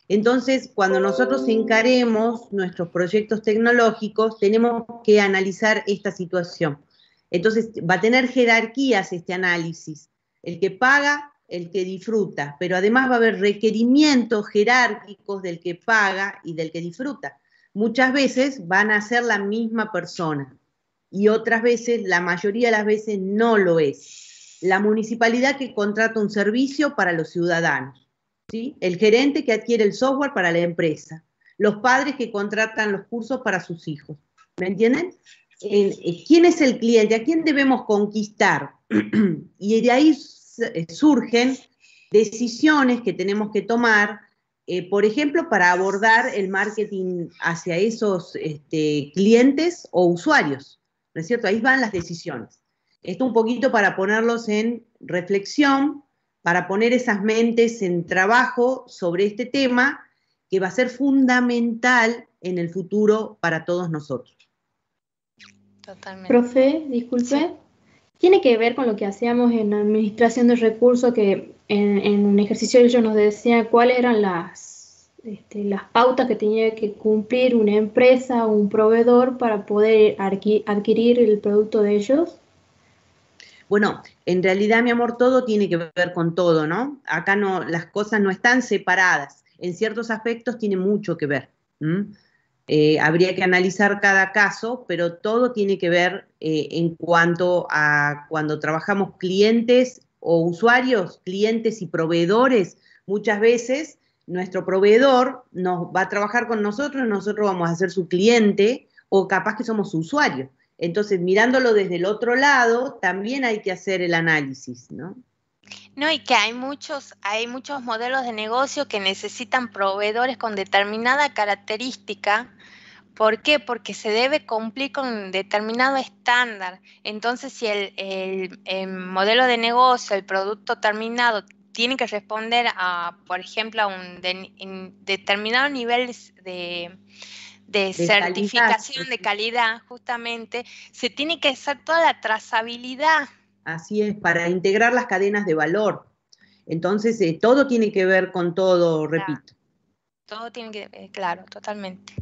Entonces, cuando nosotros encaremos nuestros proyectos tecnológicos, tenemos que analizar esta situación. Entonces, va a tener jerarquías este análisis. El que paga, el que disfruta, pero además va a haber requerimientos jerárquicos del que paga y del que disfruta. Muchas veces van a ser la misma persona y otras veces, la mayoría de las veces, no lo es. La municipalidad que contrata un servicio para los ciudadanos, ¿sí? El gerente que adquiere el software para la empresa, los padres que contratan los cursos para sus hijos. ¿Me entienden? quién es el cliente, a quién debemos conquistar. Y de ahí surgen decisiones que tenemos que tomar, por ejemplo, para abordar el marketing hacia esos clientes o usuarios, ¿no es cierto? Ahí van las decisiones. Esto un poquito para ponerlos en reflexión, para poner esas mentes en trabajo sobre este tema que va a ser fundamental en el futuro para todos nosotros. Totalmente. Profe, disculpe. Sí. Tiene que ver con lo que hacíamos en administración de recursos, que en un ejercicio ellos nos decían cuáles eran las pautas que tenía que cumplir una empresa o un proveedor para poder adquirir el producto de ellos. Bueno, en realidad, mi amor, todo tiene que ver con todo, ¿no? Acá no, las cosas no están separadas. En ciertos aspectos tiene mucho que ver. Habría que analizar cada caso, pero todo tiene que ver en cuanto a cuando trabajamos clientes o usuarios, clientes y proveedores. Muchas veces nuestro proveedor nos va a trabajar con nosotros vamos a ser su cliente, o capaz que somos su usuario. Entonces, mirándolo desde el otro lado, también hay que hacer el análisis, ¿no? No, y que hay muchos modelos de negocio que necesitan proveedores con determinada característica. ¿Por qué? Porque se debe cumplir con determinado estándar. Entonces, si el modelo de negocio, el producto terminado, tiene que responder a, por ejemplo, a un determinado nivel de certificación de calidad, justamente, se tiene que hacer toda la trazabilidad. Así es, para integrar las cadenas de valor. Entonces, todo tiene que ver con todo, repito. Todo tiene que ver, claro, totalmente.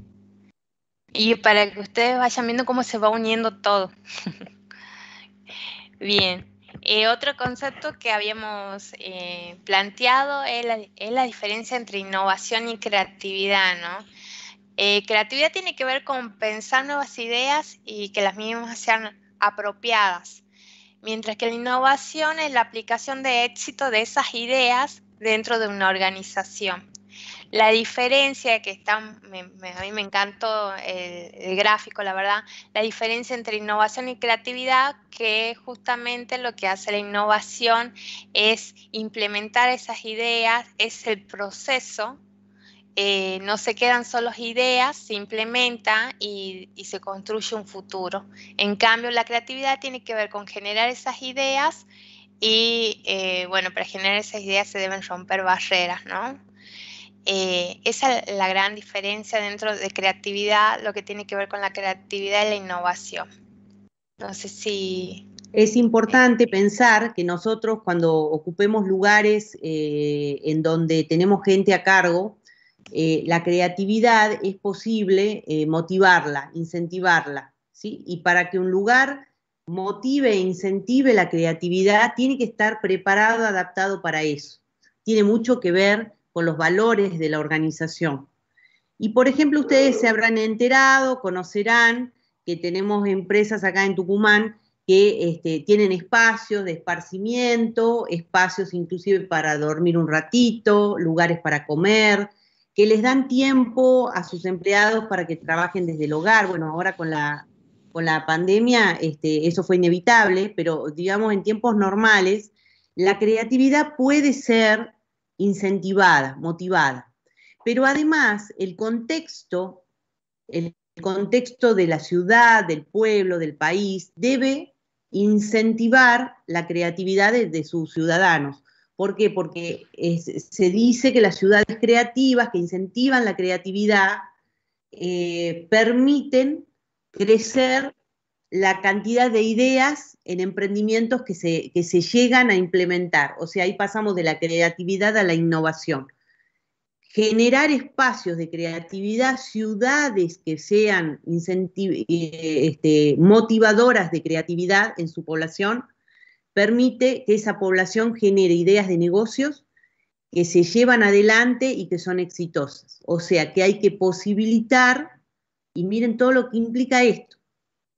Y para que ustedes vayan viendo cómo se va uniendo todo. Bien. Otro concepto que habíamos planteado es la diferencia entre innovación y creatividad, ¿no? Creatividad tiene que ver con pensar nuevas ideas y que las mismas sean apropiadas, mientras que la innovación es la aplicación de éxito de esas ideas dentro de una organización. La diferencia que a mí me encantó el gráfico, la verdad, la diferencia entre innovación y creatividad, que justamente lo que hace la innovación es implementar esas ideas, es el proceso. No se quedan solo ideas, se implementa y se construye un futuro. En cambio, la creatividad tiene que ver con generar esas ideas y, bueno, para generar esas ideas se deben romper barreras, ¿no? Esa es la gran diferencia dentro de creatividad, lo que tiene que ver con la creatividad y la innovación. No sé si... Es importante pensar que nosotros cuando ocupemos lugares en donde tenemos gente a cargo, la creatividad es posible motivarla, incentivarla, ¿sí? Y para que un lugar motive e incentive la creatividad, tiene que estar preparado, adaptado para eso. Tiene mucho que ver con los valores de la organización. Y, por ejemplo, ustedes se habrán enterado, conocerán que tenemos empresas acá en Tucumán que tienen espacios de esparcimiento, espacios inclusive para dormir un ratito, lugares para comer, que les dan tiempo a sus empleados para que trabajen desde el hogar. Bueno, ahora con la pandemia eso fue inevitable, pero digamos en tiempos normales, la creatividad puede ser incentivada, motivada. Pero además el contexto de la ciudad, del pueblo, del país, debe incentivar la creatividad de sus ciudadanos. ¿Por qué? Porque se dice que las ciudades creativas, que incentivan la creatividad, permiten crecer la cantidad de ideas en emprendimientos que se llegan a implementar. O sea, ahí pasamos de la creatividad a la innovación. Generar espacios de creatividad, ciudades que sean motivadoras de creatividad en su población, permite que esa población genere ideas de negocios que se llevan adelante y que son exitosas. O sea, que hay que posibilitar, y miren todo lo que implica esto,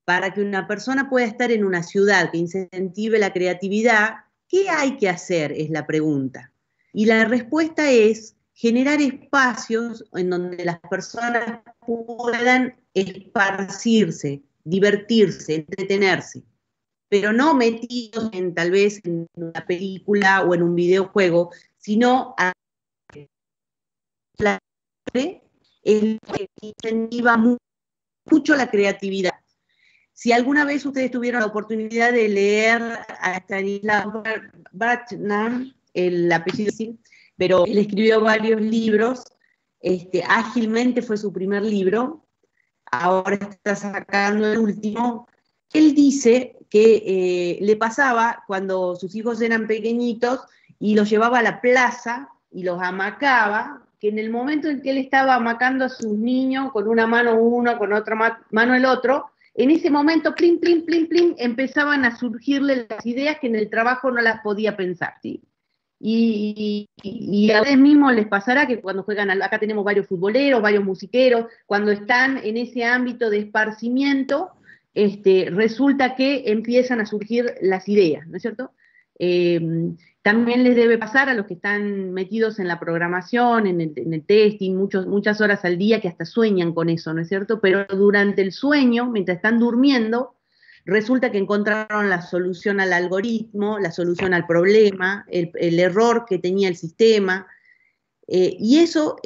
para que una persona pueda estar en una ciudad que incentive la creatividad, ¿qué hay que hacer? Es la pregunta. Y la respuesta es generar espacios en donde las personas puedan esparcirse, divertirse, entretenerse, pero no metidos en tal vez en una película o en un videojuego, sino a la es lo que incentiva mucho la creatividad. Si alguna vez ustedes tuvieron la oportunidad de leer a Stanislav Bratnan, el apellido sí, pero él escribió varios libros, Ágilmente fue su primer libro, ahora está sacando el último. Él dice que le pasaba cuando sus hijos eran pequeñitos y los llevaba a la plaza y los hamacaba, que en el momento en que él estaba hamacando a sus niños, con una mano uno, con otra mano el otro, en ese momento, plim, plim, plim, plim, empezaban a surgirle las ideas que en el trabajo no las podía pensar, ¿sí? Y a ustedes mismos les pasará que cuando juegan, acá tenemos varios futboleros, varios musiqueros, cuando están en ese ámbito de esparcimiento, resulta que empiezan a surgir las ideas, ¿no es cierto? También les debe pasar a los que están metidos en la programación, en el testing, muchas horas al día, que hasta sueñan con eso, ¿no es cierto? Pero durante el sueño, mientras están durmiendo, resulta que encontraron la solución al algoritmo, la solución al problema, el error que tenía el sistema, y eso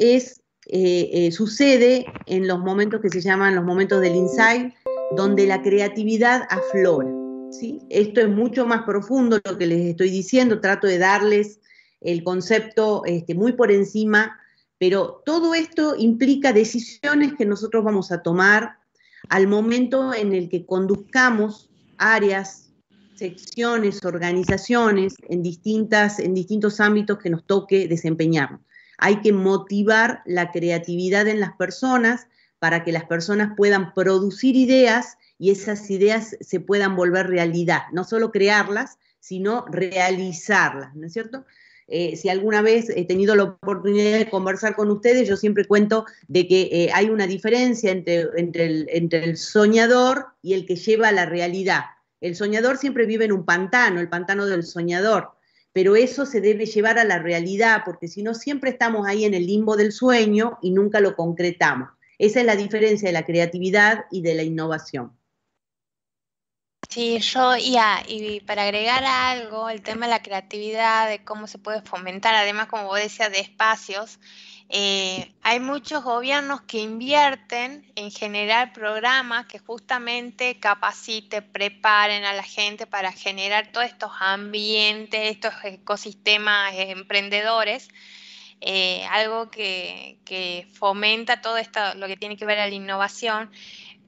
sucede en los momentos que se llaman los momentos del insight, donde la creatividad aflora, ¿sí? Esto es mucho más profundo lo que les estoy diciendo, trato de darles el concepto muy por encima, pero todo esto implica decisiones que nosotros vamos a tomar al momento en el que conduzcamos áreas, secciones, organizaciones en distintos ámbitos que nos toque desempeñarnos. Hay que motivar la creatividad en las personas para que las personas puedan producir ideas y esas ideas se puedan volver realidad, no solo crearlas, sino realizarlas, ¿no es cierto? Si alguna vez he tenido la oportunidad de conversar con ustedes, yo siempre cuento de que hay una diferencia entre el soñador y el que lleva a la realidad. El soñador siempre vive en un pantano, el pantano del soñador, pero eso se debe llevar a la realidad, porque si no siempre estamos ahí en el limbo del sueño y nunca lo concretamos. Esa es la diferencia de la creatividad y de la innovación. Sí, y para agregar algo, el tema de la creatividad, de cómo se puede fomentar, además, como vos decías, de espacios, hay muchos gobiernos que invierten en generar programas que justamente capaciten, preparen a la gente para generar todos estos ambientes, estos ecosistemas emprendedores, algo que fomenta todo esto, lo que tiene que ver a la innovación.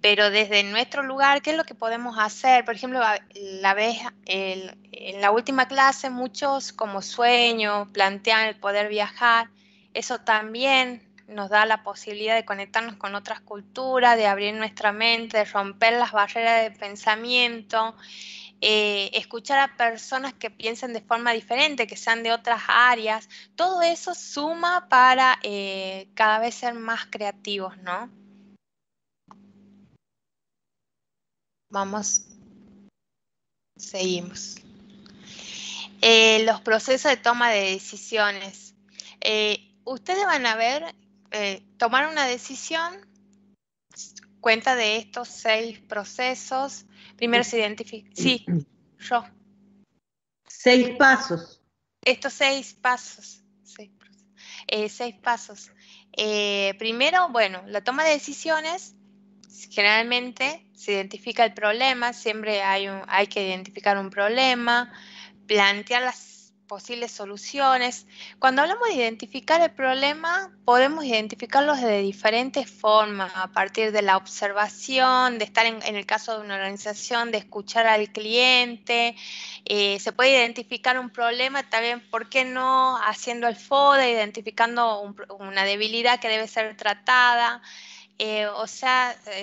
Pero desde nuestro lugar, ¿qué es lo que podemos hacer? Por ejemplo, en la última clase muchos como sueño plantean el poder viajar. Eso también nos da la posibilidad de conectarnos con otras culturas, de abrir nuestra mente, de romper las barreras de pensamiento, escuchar a personas que piensen de forma diferente, que sean de otras áreas. Todo eso suma para cada vez ser más creativos, ¿no? Vamos, seguimos. Los procesos de toma de decisiones. Ustedes van a ver, tomar una decisión, cuenta de estos 6 procesos. Primero se identifica. Sí, yo. 6 pasos. Estos 6 pasos. 6 pasos. Primero, bueno, la toma de decisiones. Generalmente se identifica el problema, siempre hay que identificar un problema, plantear las posibles soluciones. Cuando hablamos de identificar el problema, podemos identificarlos de diferentes formas, a partir de la observación, de estar en el caso de una organización, de escuchar al cliente. Se puede identificar un problema también, ¿por qué no? Haciendo el FODA, identificando una debilidad que debe ser tratada.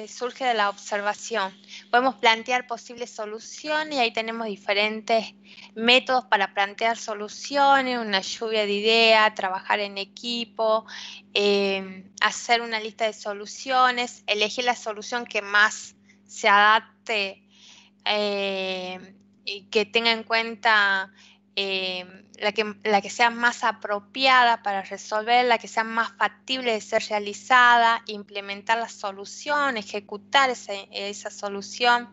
Surge de la observación. Podemos plantear posibles soluciones y ahí tenemos diferentes métodos para plantear soluciones, una lluvia de ideas, trabajar en equipo, hacer una lista de soluciones, elegir la solución que más se adapte y que tenga en cuenta la que sea más apropiada para resolver, la que sea más factible de ser realizada, implementar la solución, ejecutar esa solución.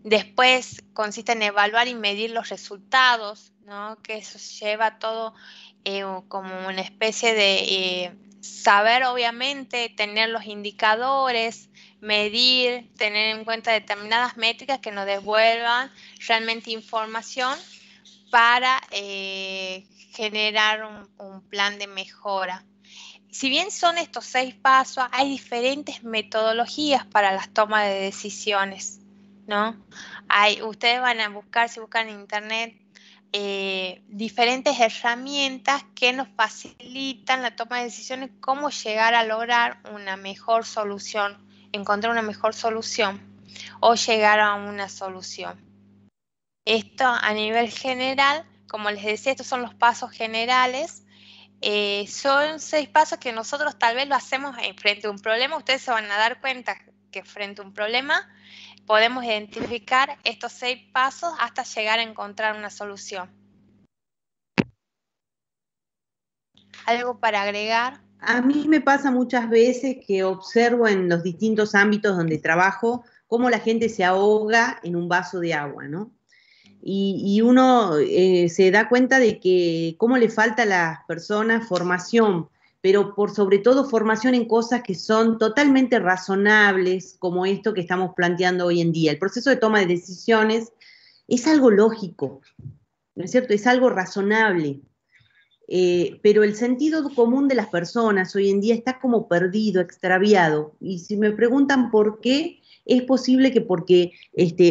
Después consiste en evaluar y medir los resultados, ¿no? Que eso lleva todo como una especie de saber, obviamente, tener los indicadores, medir, tener en cuenta determinadas métricas que nos devuelvan realmente información para generar un plan de mejora. Si bien son estos 6 pasos, hay diferentes metodologías para las tomas de decisiones, ¿no? Ustedes van a buscar, si buscan en internet, diferentes herramientas que nos facilitan la toma de decisiones, cómo llegar a lograr una mejor solución, encontrar una mejor solución o llegar a una solución. Esto a nivel general, como les decía, estos son los pasos generales. Son 6 pasos que nosotros tal vez lo hacemos frente a un problema. Ustedes se van a dar cuenta que frente a un problema podemos identificar estos 6 pasos hasta llegar a encontrar una solución. ¿Algo para agregar? A mí me pasa muchas veces que observo en los distintos ámbitos donde trabajo cómo la gente se ahoga en un vaso de agua, ¿no? Y uno se da cuenta de que cómo le falta a las personas formación, pero por sobre todo formación en cosas que son totalmente razonables, como esto que estamos planteando hoy en día. El proceso de toma de decisiones es algo lógico, ¿no es cierto? Es algo razonable. Pero el sentido común de las personas hoy en día está como perdido, extraviado. Y si me preguntan por qué, es posible que porque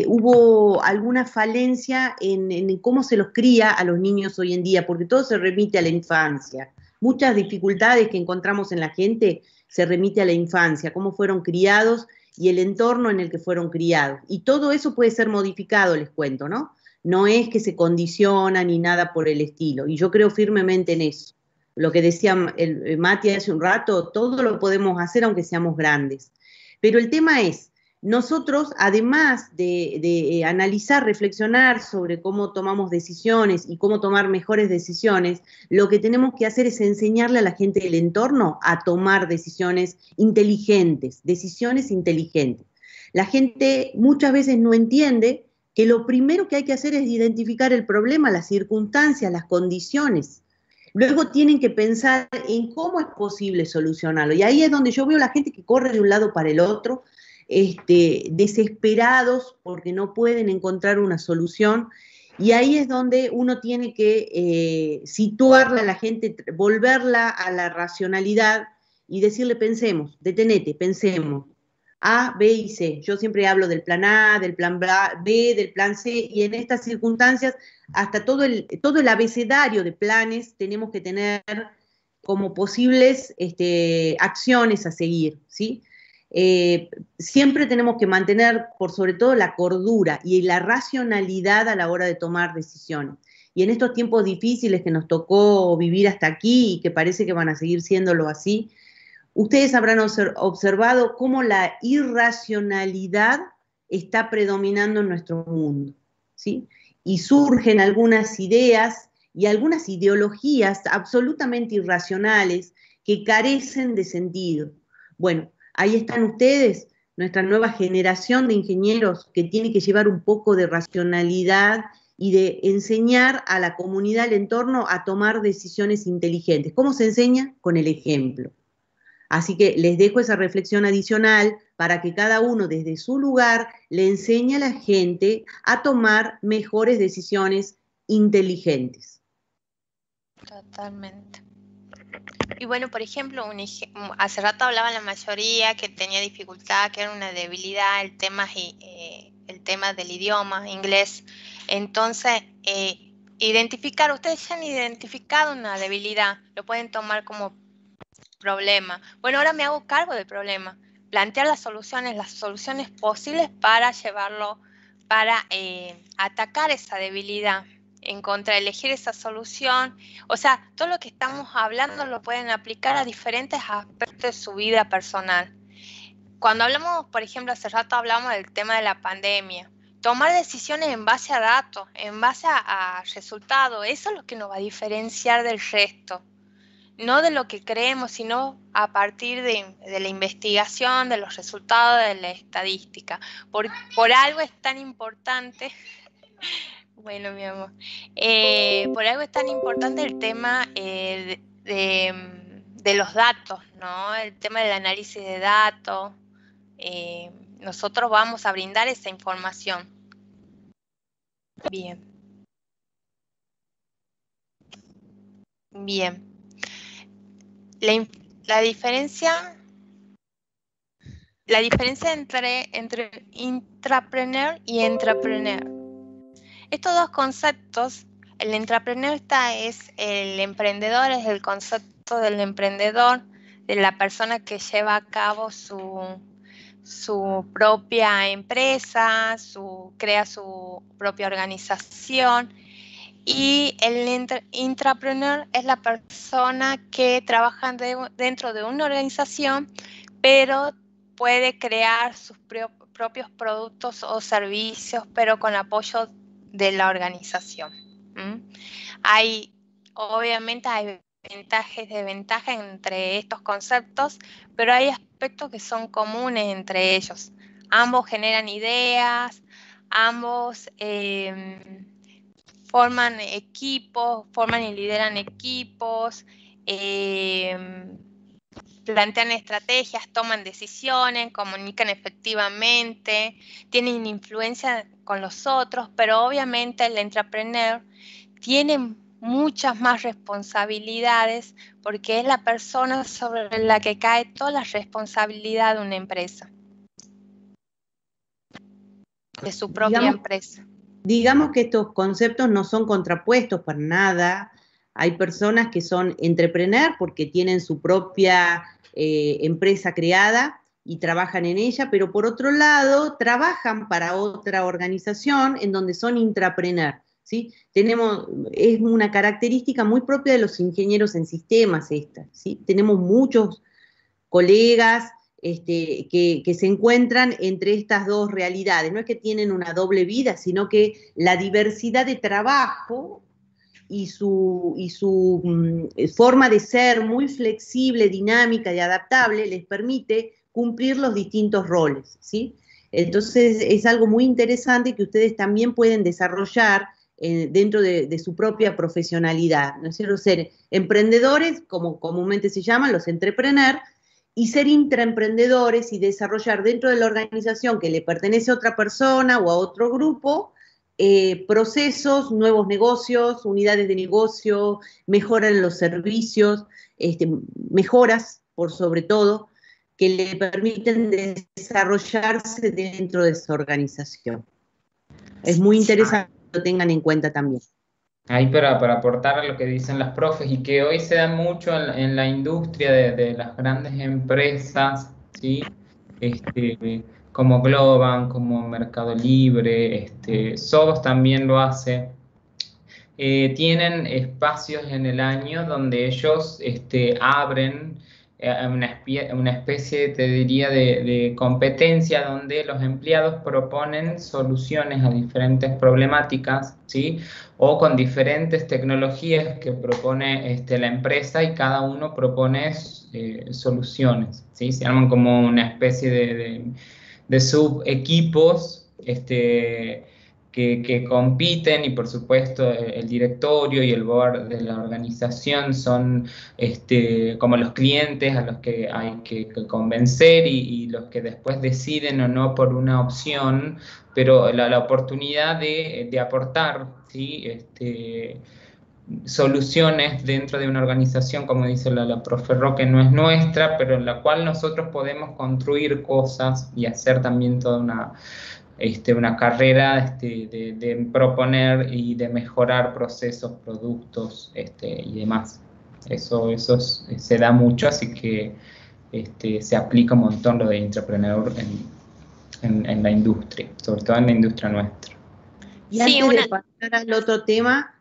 hubo alguna falencia en cómo se los cría a los niños hoy en día, porque todo se remite a la infancia. Muchas dificultades que encontramos en la gente se remite a la infancia, cómo fueron criados y el entorno en el que fueron criados. Y todo eso puede ser modificado, les cuento, ¿no? No es que se condiciona ni nada por el estilo. Y yo creo firmemente en eso. Lo que decía Mati hace un rato, todo lo podemos hacer aunque seamos grandes. Pero el tema es, nosotros, además de analizar, reflexionar sobre cómo tomamos decisiones y cómo tomar mejores decisiones, lo que tenemos que hacer es enseñarle a la gente del entorno a tomar decisiones inteligentes, La gente muchas veces no entiende que lo primero que hay que hacer es identificar el problema, las circunstancias, las condiciones. Luego tienen que pensar en cómo es posible solucionarlo. Y ahí es donde yo veo a la gente que corre de un lado para el otro, desesperados porque no pueden encontrar una solución. Y ahí es donde uno tiene que situarla a la gente, volverla a la racionalidad y decirle, pensemos, detenete, pensemos. A, B y C. Yo siempre hablo del plan A, del plan B, del plan C, y en estas circunstancias, hasta todo el abecedario de planes tenemos que tener como posibles acciones a seguir, ¿sí? Siempre tenemos que mantener, por sobre todo, la cordura y la racionalidad a la hora de tomar decisiones. Y en estos tiempos difíciles que nos tocó vivir hasta aquí y que parece que van a seguir siéndolo así, ustedes habrán observado cómo la irracionalidad está predominando en nuestro mundo, ¿sí? Y surgen algunas ideas y algunas ideologías absolutamente irracionales que carecen de sentido. Bueno, ahí están ustedes, nuestra nueva generación de ingenieros que tiene que llevar un poco de racionalidad y de enseñar a la comunidad, al entorno, a tomar decisiones inteligentes. ¿Cómo se enseña? Con el ejemplo. Así que les dejo esa reflexión adicional para que cada uno desde su lugar le enseñe a la gente a tomar mejores decisiones inteligentes. Totalmente. Y bueno, por ejemplo, hace rato hablaba la mayoría que tenía dificultad, que era una debilidad el tema del idioma inglés. Entonces, ustedes ya han identificado una debilidad, lo pueden tomar como problema. Bueno, ahora me hago cargo del problema, plantear las soluciones posibles para llevarlo, para atacar esa debilidad, elegir esa solución. O sea, todo lo que estamos hablando lo pueden aplicar a diferentes aspectos de su vida personal. Cuando hablamos, por ejemplo, hace rato hablamos del tema de la pandemia. tomar decisiones en base a datos, en base a resultados. Eso es lo que nos va a diferenciar del resto. No de lo que creemos, sino a partir de la investigación, de los resultados, de la estadística. Por algo es tan importante, bueno, mi amor, por algo es tan importante el tema de los datos, ¿no? El tema del análisis de datos. Nosotros vamos a brindar esa información. Bien. Bien. La diferencia entre intrapreneur y entrepreneur. Estos dos conceptos, el intrapreneur es el emprendedor, es el concepto del emprendedor, de la persona que lleva a cabo su propia empresa, crea su propia organización. Y el intrapreneur es la persona que trabaja dentro de una organización, pero puede crear sus propios productos o servicios, pero con apoyo de la organización. Obviamente hay ventajas y desventajas entre estos conceptos, pero hay aspectos que son comunes entre ellos. Ambos generan ideas, ambos forman equipos, forman y lideran equipos, plantean estrategias, toman decisiones, comunican efectivamente, tienen influencia con los otros, pero obviamente el entrepreneur tiene muchas más responsabilidades porque es la persona sobre la que cae toda la responsabilidad de una empresa, de su propia empresa. Digamos que estos conceptos no son contrapuestos para nada. Hay personas que son entrepreneur porque tienen su propia empresa creada y trabajan en ella, pero por otro lado trabajan para otra organización en donde son intrapreneur, ¿sí? Es una característica muy propia de los ingenieros en sistemas esta, ¿sí? Tenemos muchos colegas que se encuentran entre estas dos realidades. No es que tienen una doble vida, sino que la diversidad de trabajo y su forma de ser muy flexible, dinámica y adaptable les permite cumplir los distintos roles, ¿sí? Entonces es algo muy interesante que ustedes también pueden desarrollar dentro de su propia profesionalidad, ¿no es cierto? Ser emprendedores, como comúnmente se llaman, los entrepreneurs, y ser intraemprendedores y desarrollar dentro de la organización que le pertenece a otra persona o a otro grupo, procesos, nuevos negocios, unidades de negocio, mejoran los servicios, mejoras, por sobre todo, que le permiten desarrollarse dentro de esa organización. Es muy interesante que lo tengan en cuenta también. Ahí para aportar a lo que dicen las profes y que hoy se da mucho en la industria de las grandes empresas, ¿sí? Como Globan, como Mercado Libre, Sodos también lo hace. Tienen espacios en el año donde ellos abren una especie, te diría, de competencia donde los empleados proponen soluciones a diferentes problemáticas, ¿sí? O con diferentes tecnologías que propone la empresa y cada uno propone soluciones, ¿sí? Se llaman como una especie de subequipos, que compiten, y por supuesto el directorio y el board de la organización son como los clientes a los que hay que convencer y los que después deciden o no por una opción, pero la oportunidad de aportar, ¿sí? Soluciones dentro de una organización, como dice la profe Roque, no es nuestra, pero en la cual nosotros podemos construir cosas y hacer también toda una carrera de proponer y de mejorar procesos, productos y demás. Eso se da mucho, así que se aplica un montón lo de intrapreneur en la industria, sobre todo en la industria nuestra. Y antes de pasar al otro tema,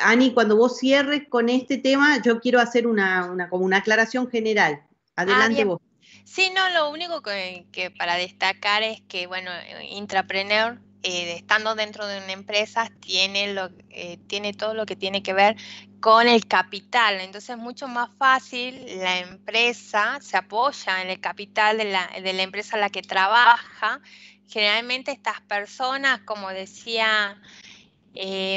Ani, cuando vos cierres con este tema, yo quiero hacer como una aclaración general. Adelante vos. Sí, no, lo único que para destacar es que, bueno, intrapreneur estando dentro de una empresa, tiene todo lo que tiene que ver con el capital. Entonces es mucho más fácil, la empresa se apoya en el capital de la empresa en la que trabaja. Generalmente estas personas, como decía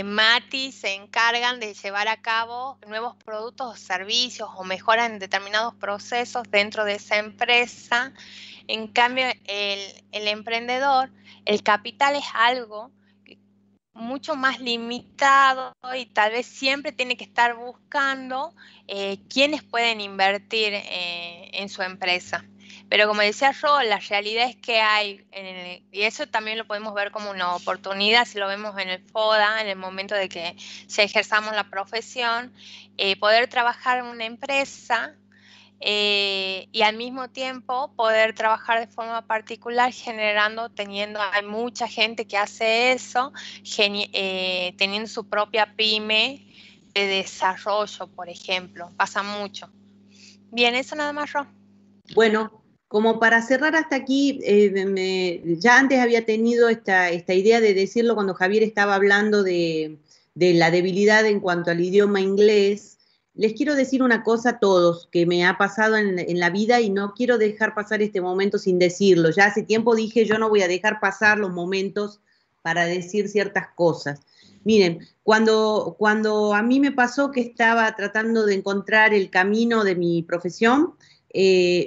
Mati, se encargan de llevar a cabo nuevos productos o servicios o mejoran determinados procesos dentro de esa empresa. En cambio, el emprendedor, el capital es algo mucho más limitado y tal vez siempre tiene que estar buscando quiénes pueden invertir en su empresa. Pero como decía Ro, la realidad es que hay, y eso también lo podemos ver como una oportunidad si lo vemos en el FODA, en el momento de que ya ejerzamos la profesión, poder trabajar en una empresa y al mismo tiempo poder trabajar de forma particular hay mucha gente que hace eso, teniendo su propia pyme de desarrollo, por ejemplo, pasa mucho. Bien, eso nada más, Ro. Bueno, como para cerrar hasta aquí, ya antes había tenido esta idea de decirlo cuando Javier estaba hablando de la debilidad en cuanto al idioma inglés. Les quiero decir una cosa a todos que me ha pasado en la vida y no quiero dejar pasar este momento sin decirlo. Ya hace tiempo dije, yo no voy a dejar pasar los momentos para decir ciertas cosas. Miren, cuando a mí me pasó que estaba tratando de encontrar el camino de mi profesión,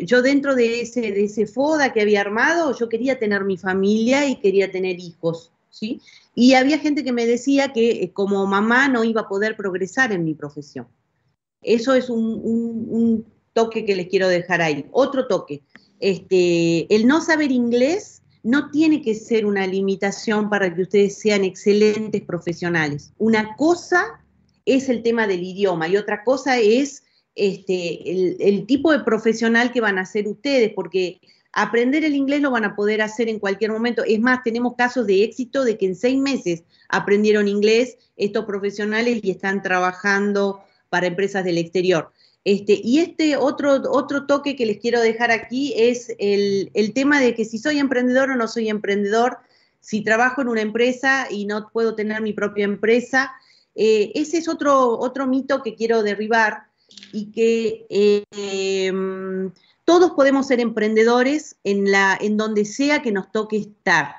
yo dentro de ese FODA que había armado, yo quería tener mi familia y quería tener hijos, ¿sí? Y había gente que me decía que como mamá no iba a poder progresar en mi profesión. Eso es un toque que les quiero dejar ahí. Otro toque, el no saber inglés no tiene que ser una limitación para que ustedes sean excelentes profesionales. Una cosa es el tema del idioma y otra cosa es el tipo de profesional que van a ser ustedes, porque aprender el inglés lo van a poder hacer en cualquier momento. Es más, tenemos casos de éxito de que en 6 meses aprendieron inglés estos profesionales y están trabajando para empresas del exterior. Y otro toque que les quiero dejar aquí es el tema de que si soy emprendedor o no soy emprendedor, si trabajo en una empresa y no puedo tener mi propia empresa, ese es otro mito que quiero derribar y que todos podemos ser emprendedores en donde sea que nos toque estar,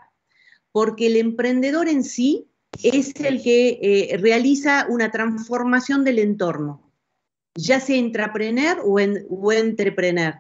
porque el emprendedor en sí es el que realiza una transformación del entorno, ya sea intrapreneur o entrepreneur.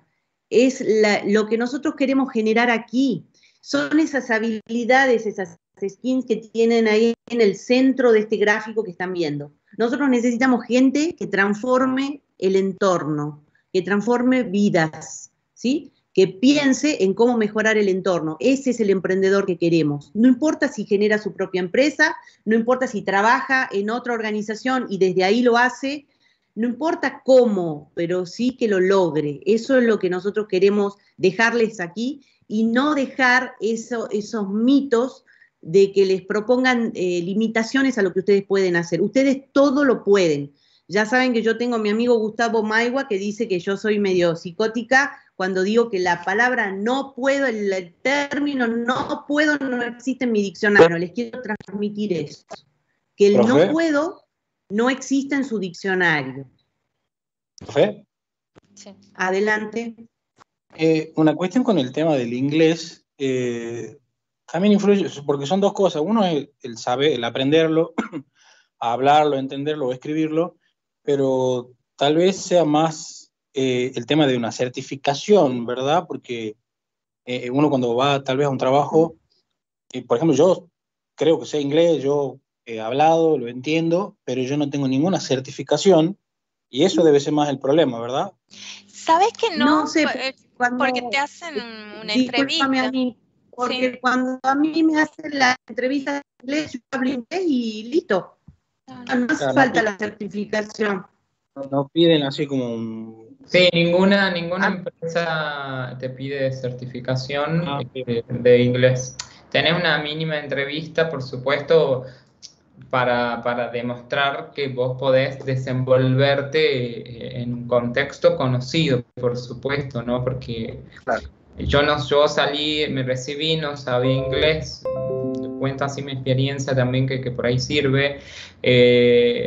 Es lo que nosotros queremos generar aquí. Son esas habilidades, esas skills que tienen ahí en el centro de este gráfico que están viendo. Nosotros necesitamos gente que transforme el entorno, que transforme vidas, ¿sí? Que piense en cómo mejorar el entorno. Ese es el emprendedor que queremos. No importa si genera su propia empresa, no importa si trabaja en otra organización y desde ahí lo hace, no importa cómo, pero sí que lo logre. Eso es lo que nosotros queremos dejarles aquí y no dejar esos mitos de que les propongan limitaciones a lo que ustedes pueden hacer. Ustedes todo lo pueden. Ya saben que yo tengo a mi amigo Gustavo Maigua que dice que yo soy medio psicótica cuando digo que la palabra no puedo, el término no puedo no existe en mi diccionario. Les quiero transmitir eso. Que el ¿Profe? No puedo no existe en su diccionario. ¿Profe? Sí. Adelante. Una cuestión con el tema del inglés también influye, porque son dos cosas. Uno es el saber, el aprenderlo, hablarlo, entenderlo o escribirlo, pero tal vez sea más el tema de una certificación, ¿verdad? Porque uno cuando va tal vez a un trabajo, por ejemplo, yo creo que sé inglés, yo he hablado, lo entiendo, pero yo no tengo ninguna certificación y eso debe ser más el problema, ¿verdad? ¿Sabes que no? No sé, porque te hacen una entrevista. A mí, porque sí. Cuando a mí me hacen la entrevista en inglés, yo hablo inglés y listo. No hace falta la certificación. No piden así como un... Sí, ninguna empresa te pide certificación de inglés. Tenés una mínima entrevista, por supuesto, para demostrar que vos podés desenvolverte en un contexto conocido, por supuesto, ¿no? Porque claro. Yo salí, me recibí, no sabía inglés, cuento así mi experiencia también, que por ahí sirve.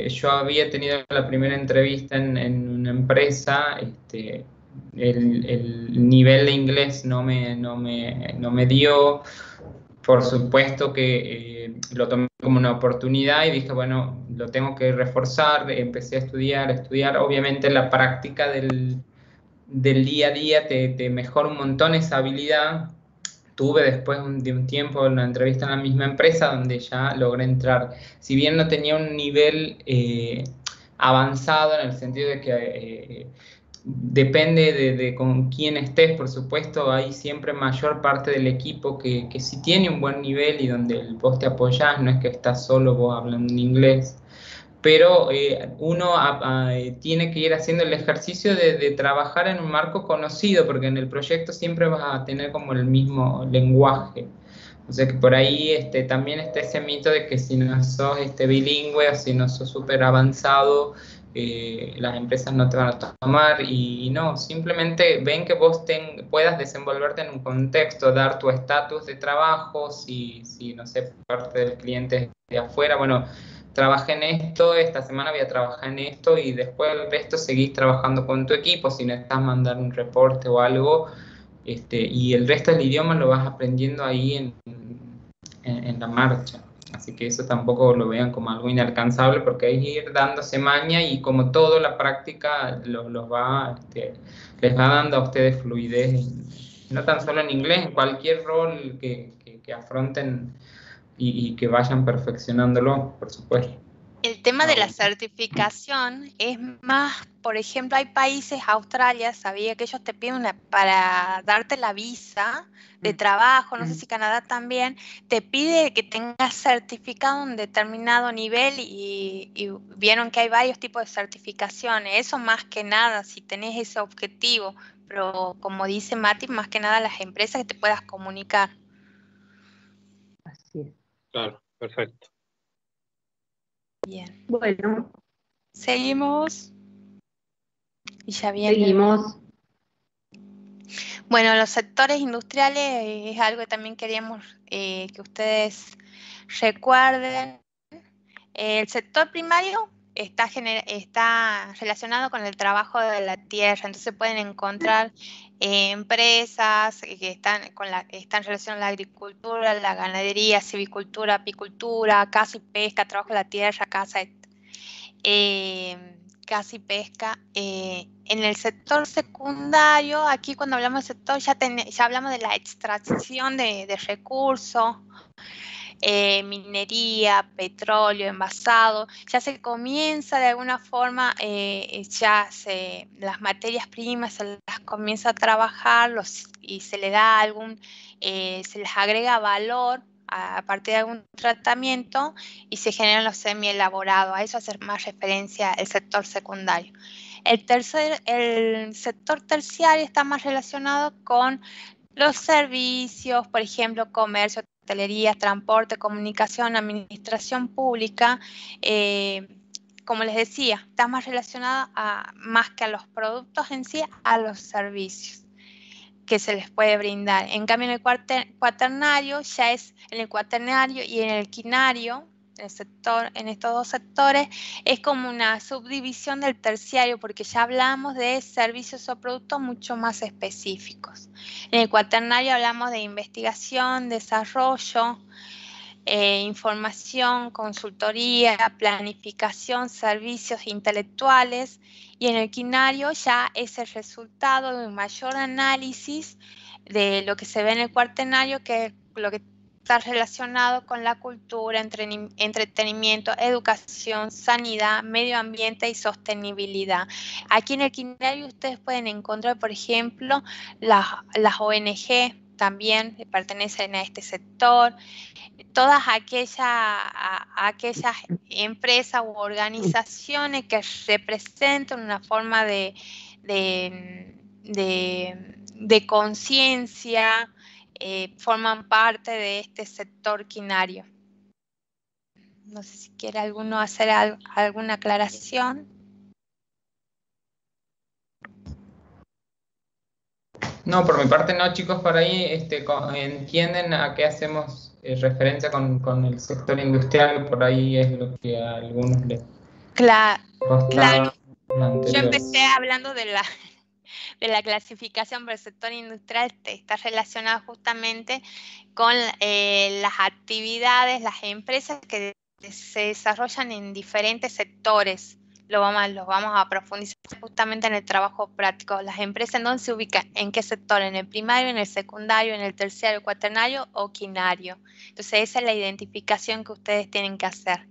Yo había tenido la primera entrevista en una empresa, el nivel de inglés no me dio. Por supuesto que lo tomé como una oportunidad y dije, bueno, lo tengo que reforzar. Empecé a estudiar. Obviamente la práctica del día a día te mejora un montón esa habilidad. Tuve después de un tiempo una entrevista en la misma empresa donde ya logré entrar. Si bien no tenía un nivel avanzado en el sentido de que depende de con quién estés, por supuesto, hay siempre mayor parte del equipo que sí tiene un buen nivel y donde vos te apoyás, no es que estás solo vos hablando en inglés. Pero uno tiene que ir haciendo el ejercicio de trabajar en un marco conocido, porque en el proyecto siempre vas a tener como el mismo lenguaje. O sea que por ahí también está ese mito de que si no sos bilingüe o si no sos súper avanzado, las empresas no te van a tomar, y no, simplemente ven que vos puedas desenvolverte en un contexto, dar tu estatus de trabajo, si no sé, parte del cliente de afuera, bueno, trabajé en esto, esta semana voy a trabajar en esto, y después el resto seguís trabajando con tu equipo, si necesitas mandar un reporte o algo, y el resto del idioma lo vas aprendiendo ahí en la marcha. Así que eso tampoco lo vean como algo inalcanzable, porque hay que ir dándose maña, y como todo, la práctica les va dando a ustedes fluidez, no tan solo en inglés, en cualquier rol que afronten y que vayan perfeccionándolo, por supuesto. El tema de la certificación es más, por ejemplo, hay países, Australia, sabía que ellos te piden para darte la visa de trabajo, no sé si Canadá también, te pide que tengas certificado un determinado nivel, y vieron que hay varios tipos de certificaciones. Eso más que nada, si tenés ese objetivo, pero como dice Mati, más que nada las empresas que te puedas comunicar. Así es. Claro, perfecto. Bien. Bueno, Seguimos. Y ya viene. seguimos. Bueno, los sectores industriales es algo que también queríamos que ustedes recuerden. El sector primario está relacionado con el trabajo de la tierra, entonces pueden encontrar empresas que están relacionadas a la agricultura, la ganadería, silvicultura, apicultura, caza y pesca, trabajo de la tierra, caza y pesca. En el sector secundario, aquí cuando hablamos del sector ya hablamos de la extracción de recursos, minería, petróleo, envasado, ya se comienza de alguna forma, las materias primas se las comienza a trabajar y se le da se les agrega valor a partir de algún tratamiento y se generan los semi-elaborados. A eso hace más referencia el sector secundario. El sector terciario está más relacionado con los servicios, por ejemplo, comercio, hotelería, transporte, comunicación, administración pública. Como les decía, está más relacionado más que a los productos en sí, a los servicios que se les puede brindar. En cambio, en el cuaternario, ya es en el cuaternario y en el quinario, en estos dos sectores, es como una subdivisión del terciario, porque ya hablamos de servicios o productos mucho más específicos. En el cuaternario hablamos de investigación, desarrollo, información, consultoría, planificación, servicios intelectuales, y en el quinario ya es el resultado de un mayor análisis de lo que se ve en el cuaternario, que es lo que está relacionado con la cultura, entretenimiento, educación, sanidad, medio ambiente y sostenibilidad. Aquí en el quinario ustedes pueden encontrar, por ejemplo, las ONG también pertenecen a este sector, todas aquellas empresas u organizaciones que representan una forma de conciencia, forman parte de este sector quinario. No sé si quiere alguno hacer alguna aclaración. No, por mi parte no, chicos, por ahí entienden a qué hacemos referencia con el sector industrial, por ahí es lo que a algunos les Claro. costaba lo anterior. Yo empecé hablando de la clasificación del sector industrial, está relacionada justamente con las actividades, las empresas que se desarrollan en diferentes sectores. Los vamos a profundizar justamente en el trabajo práctico. Las empresas no se ubican en qué sector, en el primario, en el secundario, en el terciario, cuaternario o quinario. Entonces esa es la identificación que ustedes tienen que hacer.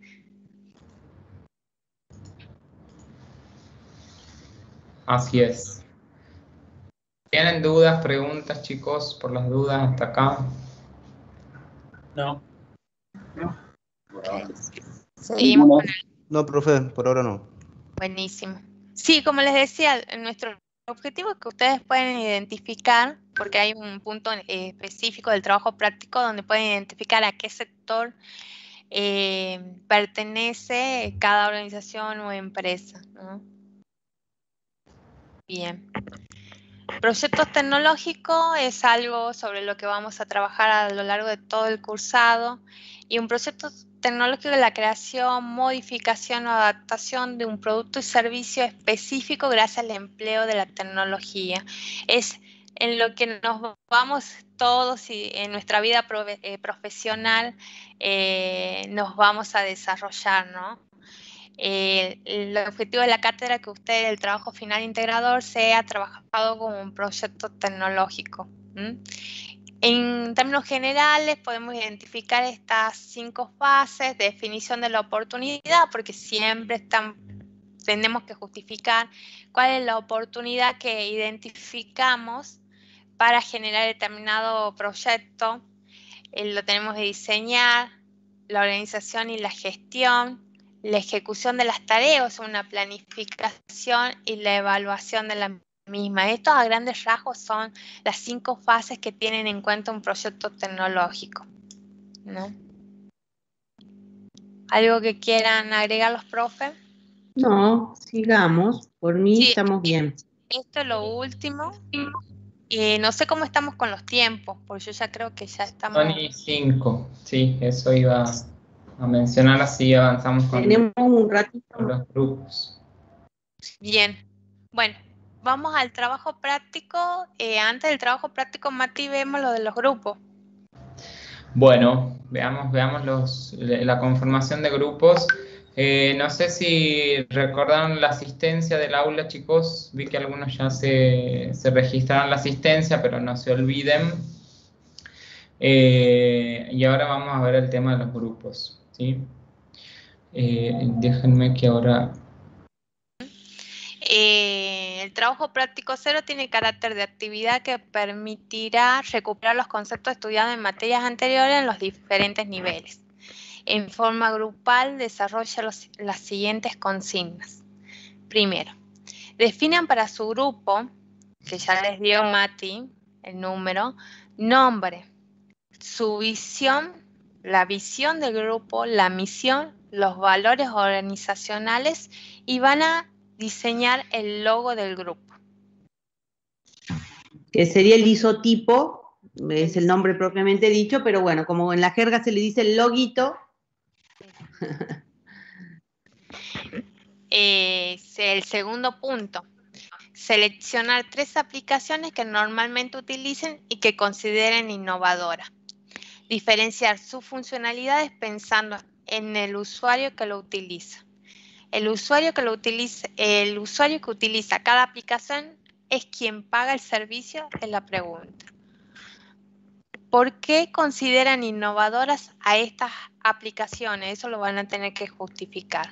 Así es. ¿Tienen dudas, preguntas, chicos, por las dudas hasta acá? No. Seguimos con el... No, profe, por ahora no. Buenísimo. Sí, como les decía, nuestro objetivo es que ustedes puedan identificar, porque hay un punto específico del trabajo práctico donde pueden identificar a qué sector pertenece cada organización o empresa, ¿no? Bien. Proyectos tecnológicos es algo sobre lo que vamos a trabajar a lo largo de todo el cursado, y un proyecto tecnológico es la creación, modificación o adaptación de un producto y servicio específico gracias al empleo de la tecnología. Es en lo que nos vamos todos y en nuestra vida profesional nos vamos a desarrollar, ¿no? El objetivo de la cátedra es que usted, el trabajo final integrador, sea trabajado como un proyecto tecnológico. En términos generales, podemos identificar estas 5 fases: definición de la oportunidad, porque siempre tenemos que justificar cuál es la oportunidad que identificamos para generar determinado proyecto. Lo tenemos que diseñar, la organización y la gestión, la ejecución de las tareas, una planificación y la evaluación de la misma. Estos a grandes rasgos son las 5 fases que tienen en cuenta un proyecto tecnológico, ¿no? ¿Algo que quieran agregar los profes? No, sigamos. Por mí Sí, estamos bien. esto es lo último. No sé cómo estamos con los tiempos, porque yo ya creo que ya estamos... Son y 5, sí, eso iba a mencionar, así avanzamos Tenemos un ratito con los grupos. Bien, bueno, vamos al trabajo práctico. Antes del trabajo práctico, Mati, vemos lo de los grupos. Bueno, veamos la conformación de grupos. No sé si recordaron la asistencia del aula, chicos. Vi que algunos ya se registraron la asistencia, pero no se olviden. Y ahora vamos a ver el tema de los grupos, ¿sí? Déjenme que ahora... El trabajo práctico 0 tiene carácter de actividad que permitirá recuperar los conceptos estudiados en materias anteriores en los diferentes niveles. En forma grupal desarrolla las siguientes consignas. Primero, definan para su grupo, que ya les dio Mati el número, nombre, su visión, la visión del grupo, la misión, los valores organizacionales, y van a diseñar el logo del grupo. Que sería el isotipo, es el nombre propiamente dicho, pero bueno, como en la jerga se le dice el loguito. El segundo punto, seleccionar 3 aplicaciones que normalmente utilicen y que consideren innovadoras. Diferenciar sus funcionalidades pensando en el usuario que lo utiliza. El usuario que utiliza cada aplicación es quien paga el servicio, es la pregunta. ¿Por qué consideran innovadoras a estas aplicaciones? Eso lo van a tener que justificar.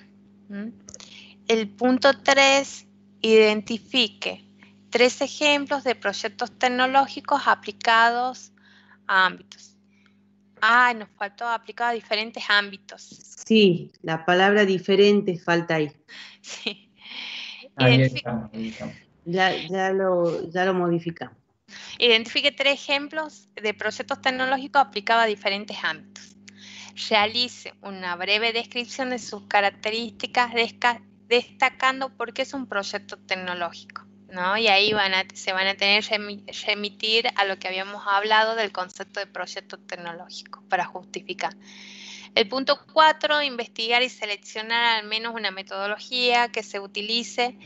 El punto 3, identifique 3 ejemplos de proyectos tecnológicos aplicados a ámbitos. Nos faltó aplicado a diferentes ámbitos. Sí, la palabra diferente falta ahí. Sí. Ahí está. Ya lo modificamos. Identifique 3 ejemplos de proyectos tecnológicos aplicados a diferentes ámbitos. Realice una breve descripción de sus características, destacando por qué es un proyecto tecnológico, ¿no? Y ahí se van a tener que remitir a lo que habíamos hablado del concepto de proyecto tecnológico para justificar. El punto 4, investigar y seleccionar al menos una metodología que se utilice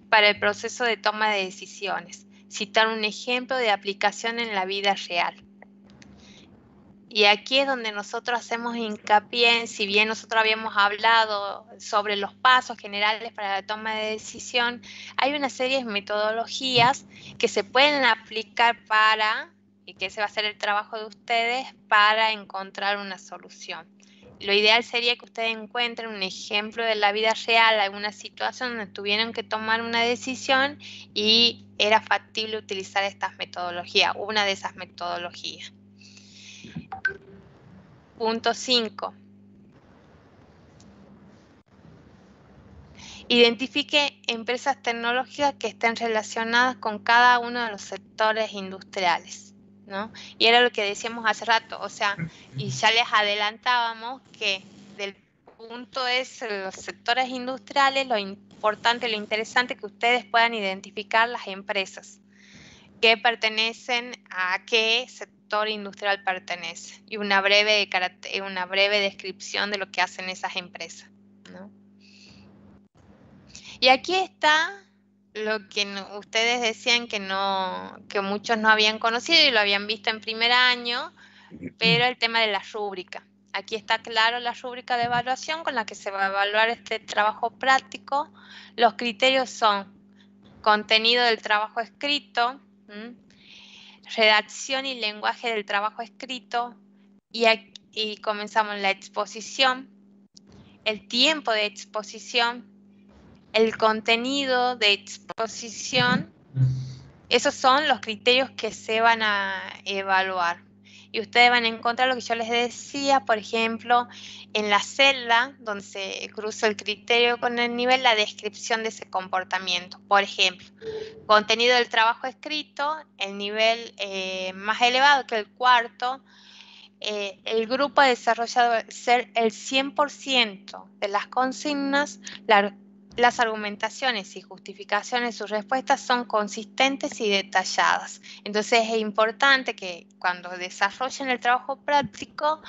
para el proceso de toma de decisiones. Citar un ejemplo de aplicación en la vida real. Y aquí es donde nosotros hacemos hincapié, si bien nosotros habíamos hablado sobre los pasos generales para la toma de decisión, hay una serie de metodologías que se pueden aplicar y que ese va a ser el trabajo de ustedes, para encontrar una solución. Lo ideal sería que ustedes encuentren un ejemplo de la vida real, alguna situación donde tuvieron que tomar una decisión y era factible utilizar estas metodologías, una de esas metodologías. Punto 5. Identifique empresas tecnológicas que estén relacionadas con cada uno de los sectores industriales, ¿no? Y era lo que decíamos hace rato, o sea, y ya les adelantábamos que del punto es los sectores industriales, lo importante, lo interesante que ustedes puedan identificar las empresas que pertenecen a qué sector industrial pertenece y una breve descripción de lo que hacen esas empresas, ¿no? Y aquí está lo que ustedes decían que muchos no habían conocido y lo habían visto en primer año, pero el tema de la rúbrica. Aquí está claro la rúbrica de evaluación con la que se va a evaluar este trabajo práctico. Los criterios son contenido del trabajo escrito, redacción y lenguaje del trabajo escrito, y comenzamos la exposición, el tiempo de exposición, el contenido de exposición. Esos son los criterios que se van a evaluar. Y ustedes van a encontrar lo que yo les decía, por ejemplo, en la celda donde se cruza el criterio con el nivel, la descripción de ese comportamiento. Por ejemplo, contenido del trabajo escrito, el nivel más elevado que el cuarto, el grupo ha desarrollado ser el 100% de las consignas, las argumentaciones y justificaciones de sus respuestas son consistentes y detalladas. Entonces es importante que cuando desarrollen el trabajo práctico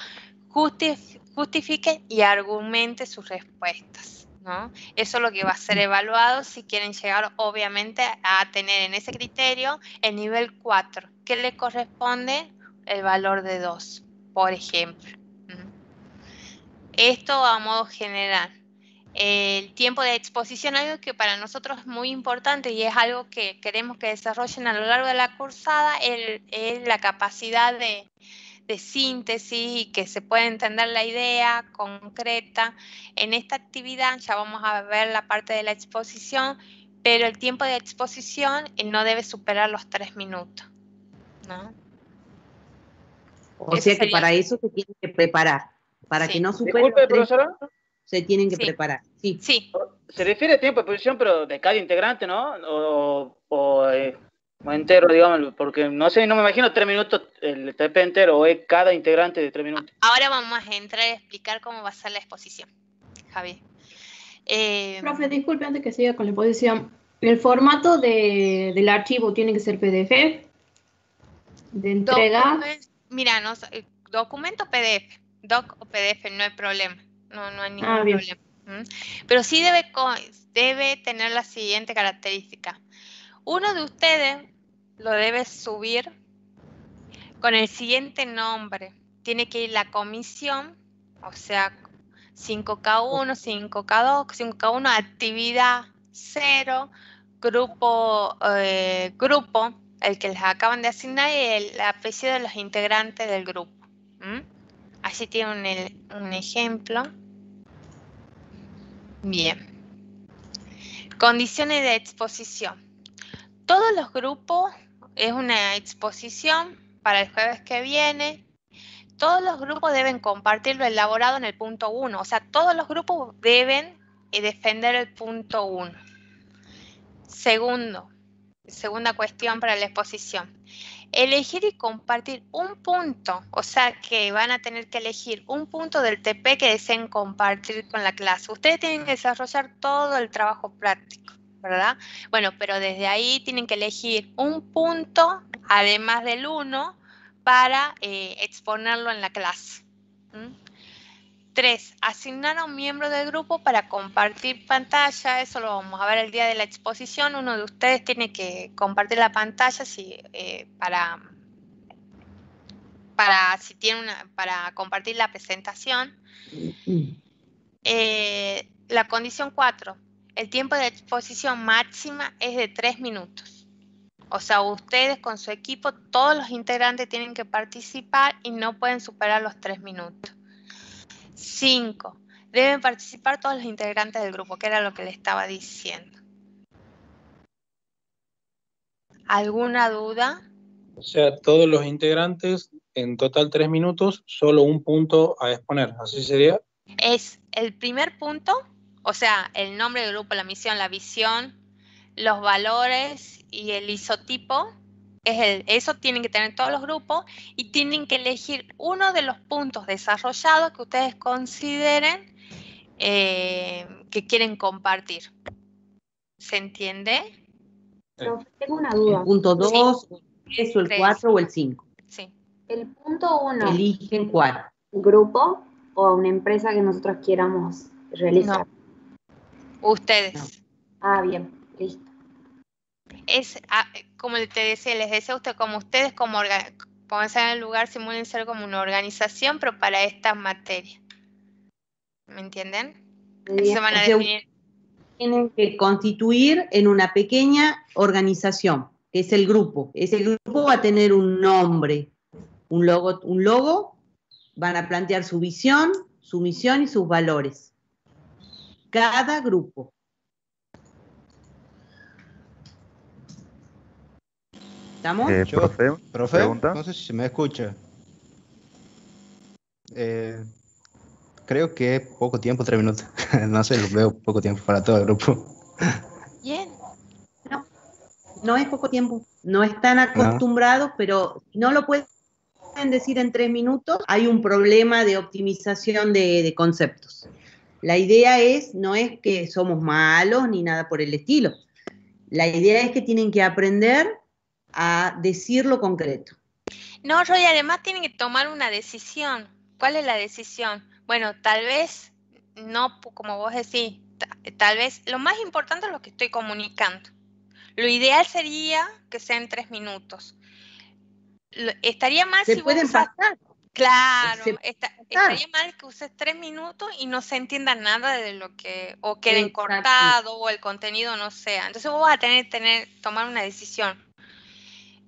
justifiquen y argumenten sus respuestas, ¿no? Eso es lo que va a ser evaluado si quieren llegar obviamente a tener en ese criterio el nivel 4, que le corresponde el valor de 2, por ejemplo. Esto a modo general. El tiempo de exposición, algo que para nosotros es muy importante y es algo que queremos que desarrollen a lo largo de la cursada, es la capacidad de síntesis y que se pueda entender la idea concreta. En esta actividad ya vamos a ver la parte de la exposición, pero el tiempo de exposición no debe superar los 3 minutos, ¿no? O sea que para eso se tiene que preparar, para que no supere. Disculpe, profesora. Se tienen que preparar. Sí. Se refiere a tiempo de exposición, pero de cada integrante, ¿no? O entero, digamos, porque no sé, no me imagino 3 minutos el TP entero, o es cada integrante de 3 minutos. Ahora vamos a entrar a explicar cómo va a ser la exposición, Javi. Profe, disculpe, antes que siga con la exposición, ¿el formato del archivo tiene que ser PDF? ¿De entrega? Mira, documento PDF, doc o PDF, no hay problema. No hay ningún problema. Pero sí debe tener la siguiente característica. Uno de ustedes lo debe subir con el siguiente nombre. Tiene que ir la comisión, o sea, 5K1, 5K2, 5K1, actividad 0, grupo, el que les acaban de asignar, y el apellido de los integrantes del grupo. Así tiene un ejemplo. Bien. Condiciones de exposición. Todos los grupos, es una exposición para el jueves que viene. Todos los grupos deben compartir lo elaborado en el punto 1. O sea, todos los grupos deben defender el punto 1. Segunda cuestión para la exposición. Elegir y compartir un punto, o sea que van a tener que elegir un punto del TP que deseen compartir con la clase. Ustedes tienen que desarrollar todo el trabajo práctico, ¿verdad? Bueno, pero desde ahí tienen que elegir un punto, además del 1, para exponerlo en la clase. 3. Asignar a un miembro del grupo para compartir pantalla. Eso lo vamos a ver el día de la exposición. Uno de ustedes tiene que compartir la pantalla para compartir la presentación. La condición 4. El tiempo de exposición máxima es de 3 minutos. O sea, ustedes con su equipo, todos los integrantes tienen que participar y no pueden superar los 3 minutos. 5. Deben participar todos los integrantes del grupo, que era lo que le estaba diciendo. ¿Alguna duda? O sea, todos los integrantes, en total 3 minutos, solo un punto a exponer. ¿Así sería? Es el primer punto, o sea, el nombre del grupo, la misión, la visión, los valores y el isotipo. Eso tienen que tener todos los grupos y tienen que elegir uno de los puntos desarrollados que ustedes consideren que quieren compartir. ¿Se entiende? Pero tengo una duda. El punto 2, Sí. eso, el 3. 4 o el 5. Sí. El punto 1, Eligen cuál. grupo o una empresa que nosotros quieramos realizar. No. Ustedes. No. Ah, bien, listo. Es, como les decía a usted, como ustedes, como están en el lugar, simulen ser como una organización, pero para esta materia. ¿Me entienden? Bien. Se van a O sea, definir. Tienen que constituir en una pequeña organización, que es el grupo. Ese grupo va a tener un nombre, un logo, van a plantear su visión, su misión y sus valores. Cada grupo. ¿Estamos? Profe, pregunta. no sé si se me escucha. Creo que es poco tiempo, 3 minutos. No sé, lo veo poco tiempo para todo el grupo. Bien. No es poco tiempo. No están acostumbrados, pero si no lo pueden decir en 3 minutos, hay un problema de optimización de conceptos. La idea no es que somos malos ni nada por el estilo. La idea es que tienen que aprender a decir lo concreto. No, Roy, además tienen que tomar una decisión. ¿Cuál es la decisión? Bueno, tal vez, no como vos decís, tal vez lo más importante es lo que estoy comunicando. Lo ideal sería que sean 3 minutos. Estaría mal Se si pueden vos usas... pasar. Claro, estaría mal que uses 3 minutos y no se entienda nada de lo que, o queden cortados, o el contenido no sea. Entonces vos vas a tener que tomar una decisión.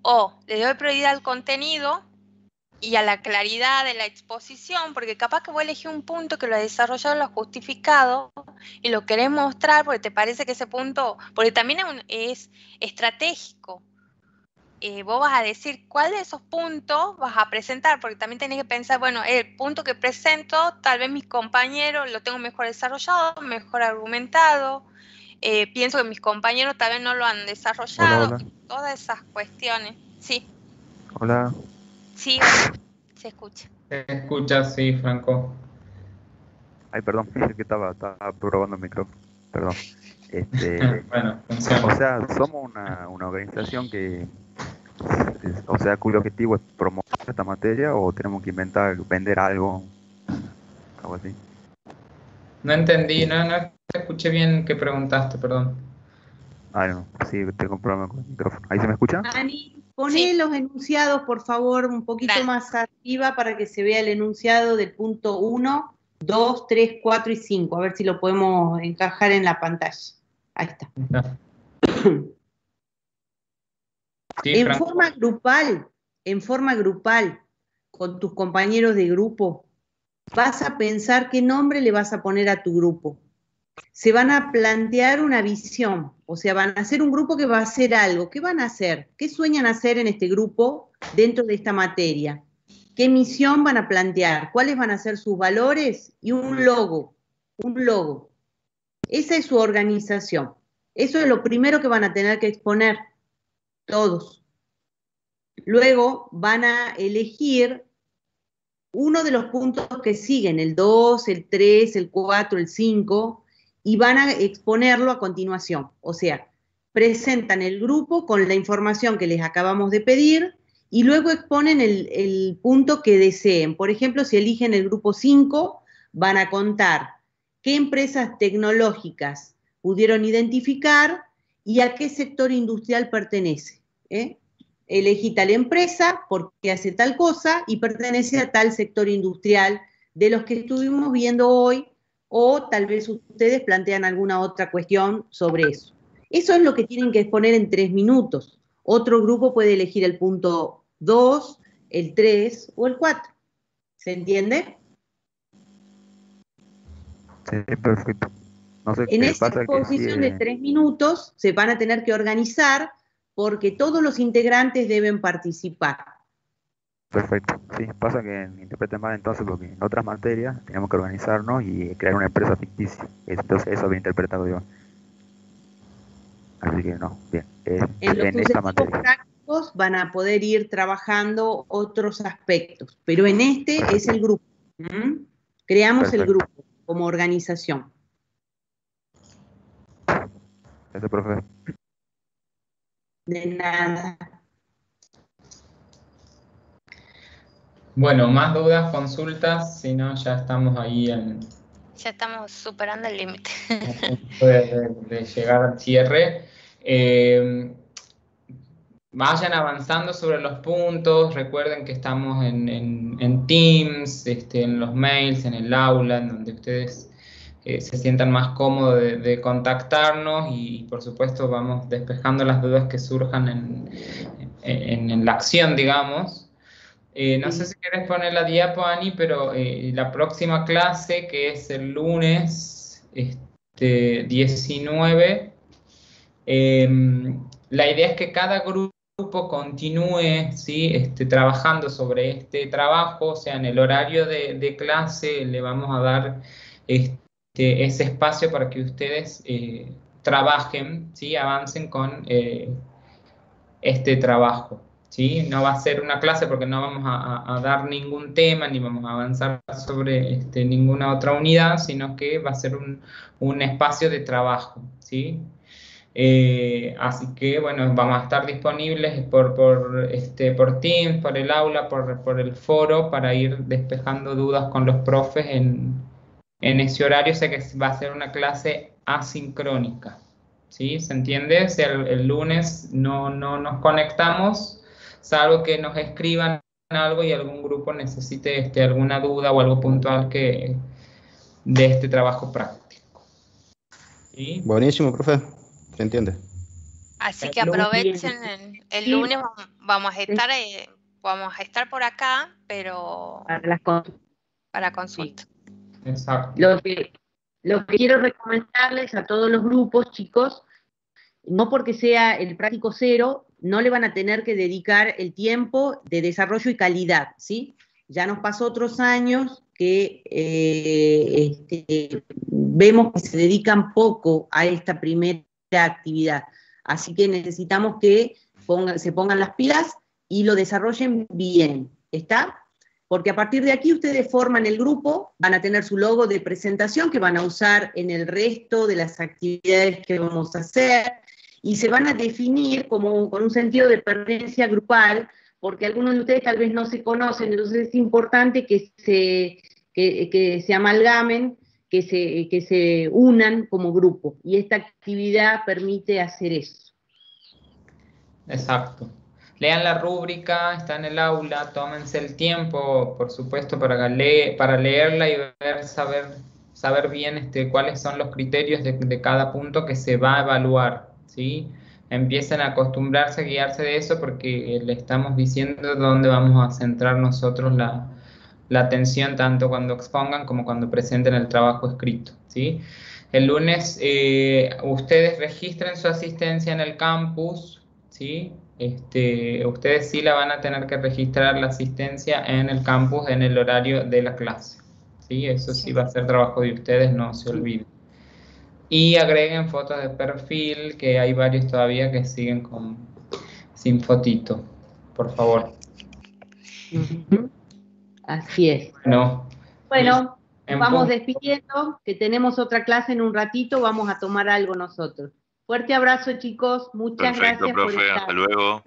O le doy prioridad al contenido y a la claridad de la exposición, porque capaz que vos elegís un punto que lo has desarrollado, lo has justificado y lo querés mostrar porque te parece que ese punto, porque también es estratégico. Vos vas a decir cuál de esos puntos vas a presentar, porque también tenés que pensar, bueno, el punto que presento, tal vez mis compañeros lo tengo mejor desarrollado, mejor argumentado, pienso que mis compañeros tal vez no lo han desarrollado, Hola. Todas esas cuestiones. Sí. Hola. Sí, se escucha. Se escucha, sí, Franco. Ay, perdón, que estaba probando el micrófono. Perdón. Bueno, funciona. O sea, somos una organización o sea, cuyo objetivo es promover esta materia, o tenemos que vender algo así. No entendí, no escuché bien qué preguntaste, perdón. Ay, no, sí, tengo un problema con el micrófono. ¿Ahí se me escucha? Ani, poné los enunciados, por favor, un poquito más arriba para que se vea el enunciado del punto 1, 2, 3, 4 y 5. A ver si lo podemos encajar en la pantalla. Ahí está. Sí, En forma grupal, con tus compañeros de grupo, vas a pensar qué nombre le vas a poner a tu grupo. Se van a plantear una visión, o sea, van a hacer un grupo que va a hacer algo. ¿Qué van a hacer? ¿Qué sueñan hacer en este grupo dentro de esta materia? ¿Qué misión van a plantear? ¿Cuáles van a ser sus valores? Y un logo. Esa es su organización. Eso es lo primero que van a tener que exponer todos. Luego van a elegir uno de los puntos que siguen, el 2, el 3, el 4, el 5, y van a exponerlo a continuación. O sea, presentan el grupo con la información que les acabamos de pedir y luego exponen el punto que deseen. Por ejemplo, si eligen el grupo 5, van a contar qué empresas tecnológicas pudieron identificar y a qué sector industrial pertenece. Elegí tal empresa porque hace tal cosa y pertenece a tal sector industrial de los que estuvimos viendo hoy, o tal vez ustedes plantean alguna otra cuestión sobre eso. Eso es lo que tienen que exponer en 3 minutos. Otro grupo puede elegir el punto 2, el 3 o el 4. ¿Se entiende? Sí, perfecto. No sé En qué esa pasa exposición que de 3 minutos se van a tener que organizar porque todos los integrantes deben participar. perfecto. Sí, pasa que interpreten mal entonces porque en otras materias tenemos que organizarnos y crear una empresa ficticia. Entonces eso había interpretado yo. Así que no, bien. En los En esta sucesivos materia. prácticos van a poder ir trabajando otros aspectos, pero en este es el grupo. Creamos el Perfecto. grupo como organización. Eso, profe. De nada. Bueno, más dudas, consultas, si no ya estamos ahí en Ya estamos superando el límite. de llegar al cierre. Vayan avanzando sobre los puntos, recuerden que estamos en Teams, en los mails, en el aula, en donde ustedes se sientan más cómodos de contactarnos y por supuesto vamos despejando las dudas que surjan en la acción, digamos. No sé si quieres poner la diapo, Ani, pero la próxima clase, que es el lunes 19, la idea es que cada grupo continúe, ¿sí? Trabajando sobre este trabajo, o sea, en el horario de clase le vamos a dar ese espacio para que ustedes trabajen, ¿sí? Avancen con este trabajo, ¿sí? No va a ser una clase porque no vamos a dar ningún tema ni vamos a avanzar sobre ninguna otra unidad, sino que va a ser un espacio de trabajo, ¿sí? Así que, bueno, vamos a estar disponibles por Teams, por el aula, por el foro, para ir despejando dudas con los profes en ese horario. Sé que va a ser una clase asincrónica, ¿sí? ¿Se entiende? O sea, el lunes no nos conectamos, salvo que nos escriban algo y algún grupo necesite alguna duda o algo puntual de este trabajo práctico, ¿sí? Buenísimo, profe. ¿Se entiende? Así que aprovechen el lunes, vamos a estar por acá, pero para consulta. Exacto. Lo que quiero recomendarles a todos los grupos, chicos, no porque sea el práctico 0, no le van a tener que dedicar el tiempo de desarrollo y calidad, ¿sí? Ya nos pasó otros años que vemos que se dedican poco a esta primera actividad. Así que necesitamos que se pongan las pilas y lo desarrollen bien, ¿está? Porque a partir de aquí ustedes forman el grupo, van a tener su logo de presentación que van a usar en el resto de las actividades que vamos a hacer, y se van a definir como con un sentido de pertenencia grupal, porque algunos de ustedes tal vez no se conocen, entonces es importante que se amalgamen, que se unan como grupo, y esta actividad permite hacer eso. Exacto. Lean la rúbrica, está en el aula, tómense el tiempo, por supuesto, para leerla y saber bien cuáles son los criterios de cada punto que se va a evaluar, ¿sí? Empiecen a acostumbrarse a guiarse de eso porque le estamos diciendo dónde vamos a centrar nosotros la atención, tanto cuando expongan como cuando presenten el trabajo escrito, ¿sí? El lunes ustedes registren su asistencia en el campus, ¿sí? Ustedes sí la van a tener que registrar la asistencia en el campus en el horario de la clase, ¿sí? Eso sí va a ser trabajo de ustedes, no se olviden. Y agreguen fotos de perfil, que hay varios todavía que siguen sin fotito, por favor. Así es. No. Bueno, Vamos despidiendo, que tenemos otra clase en un ratito, vamos a tomar algo nosotros. Fuerte abrazo, chicos. Muchas gracias por estar. Hasta luego.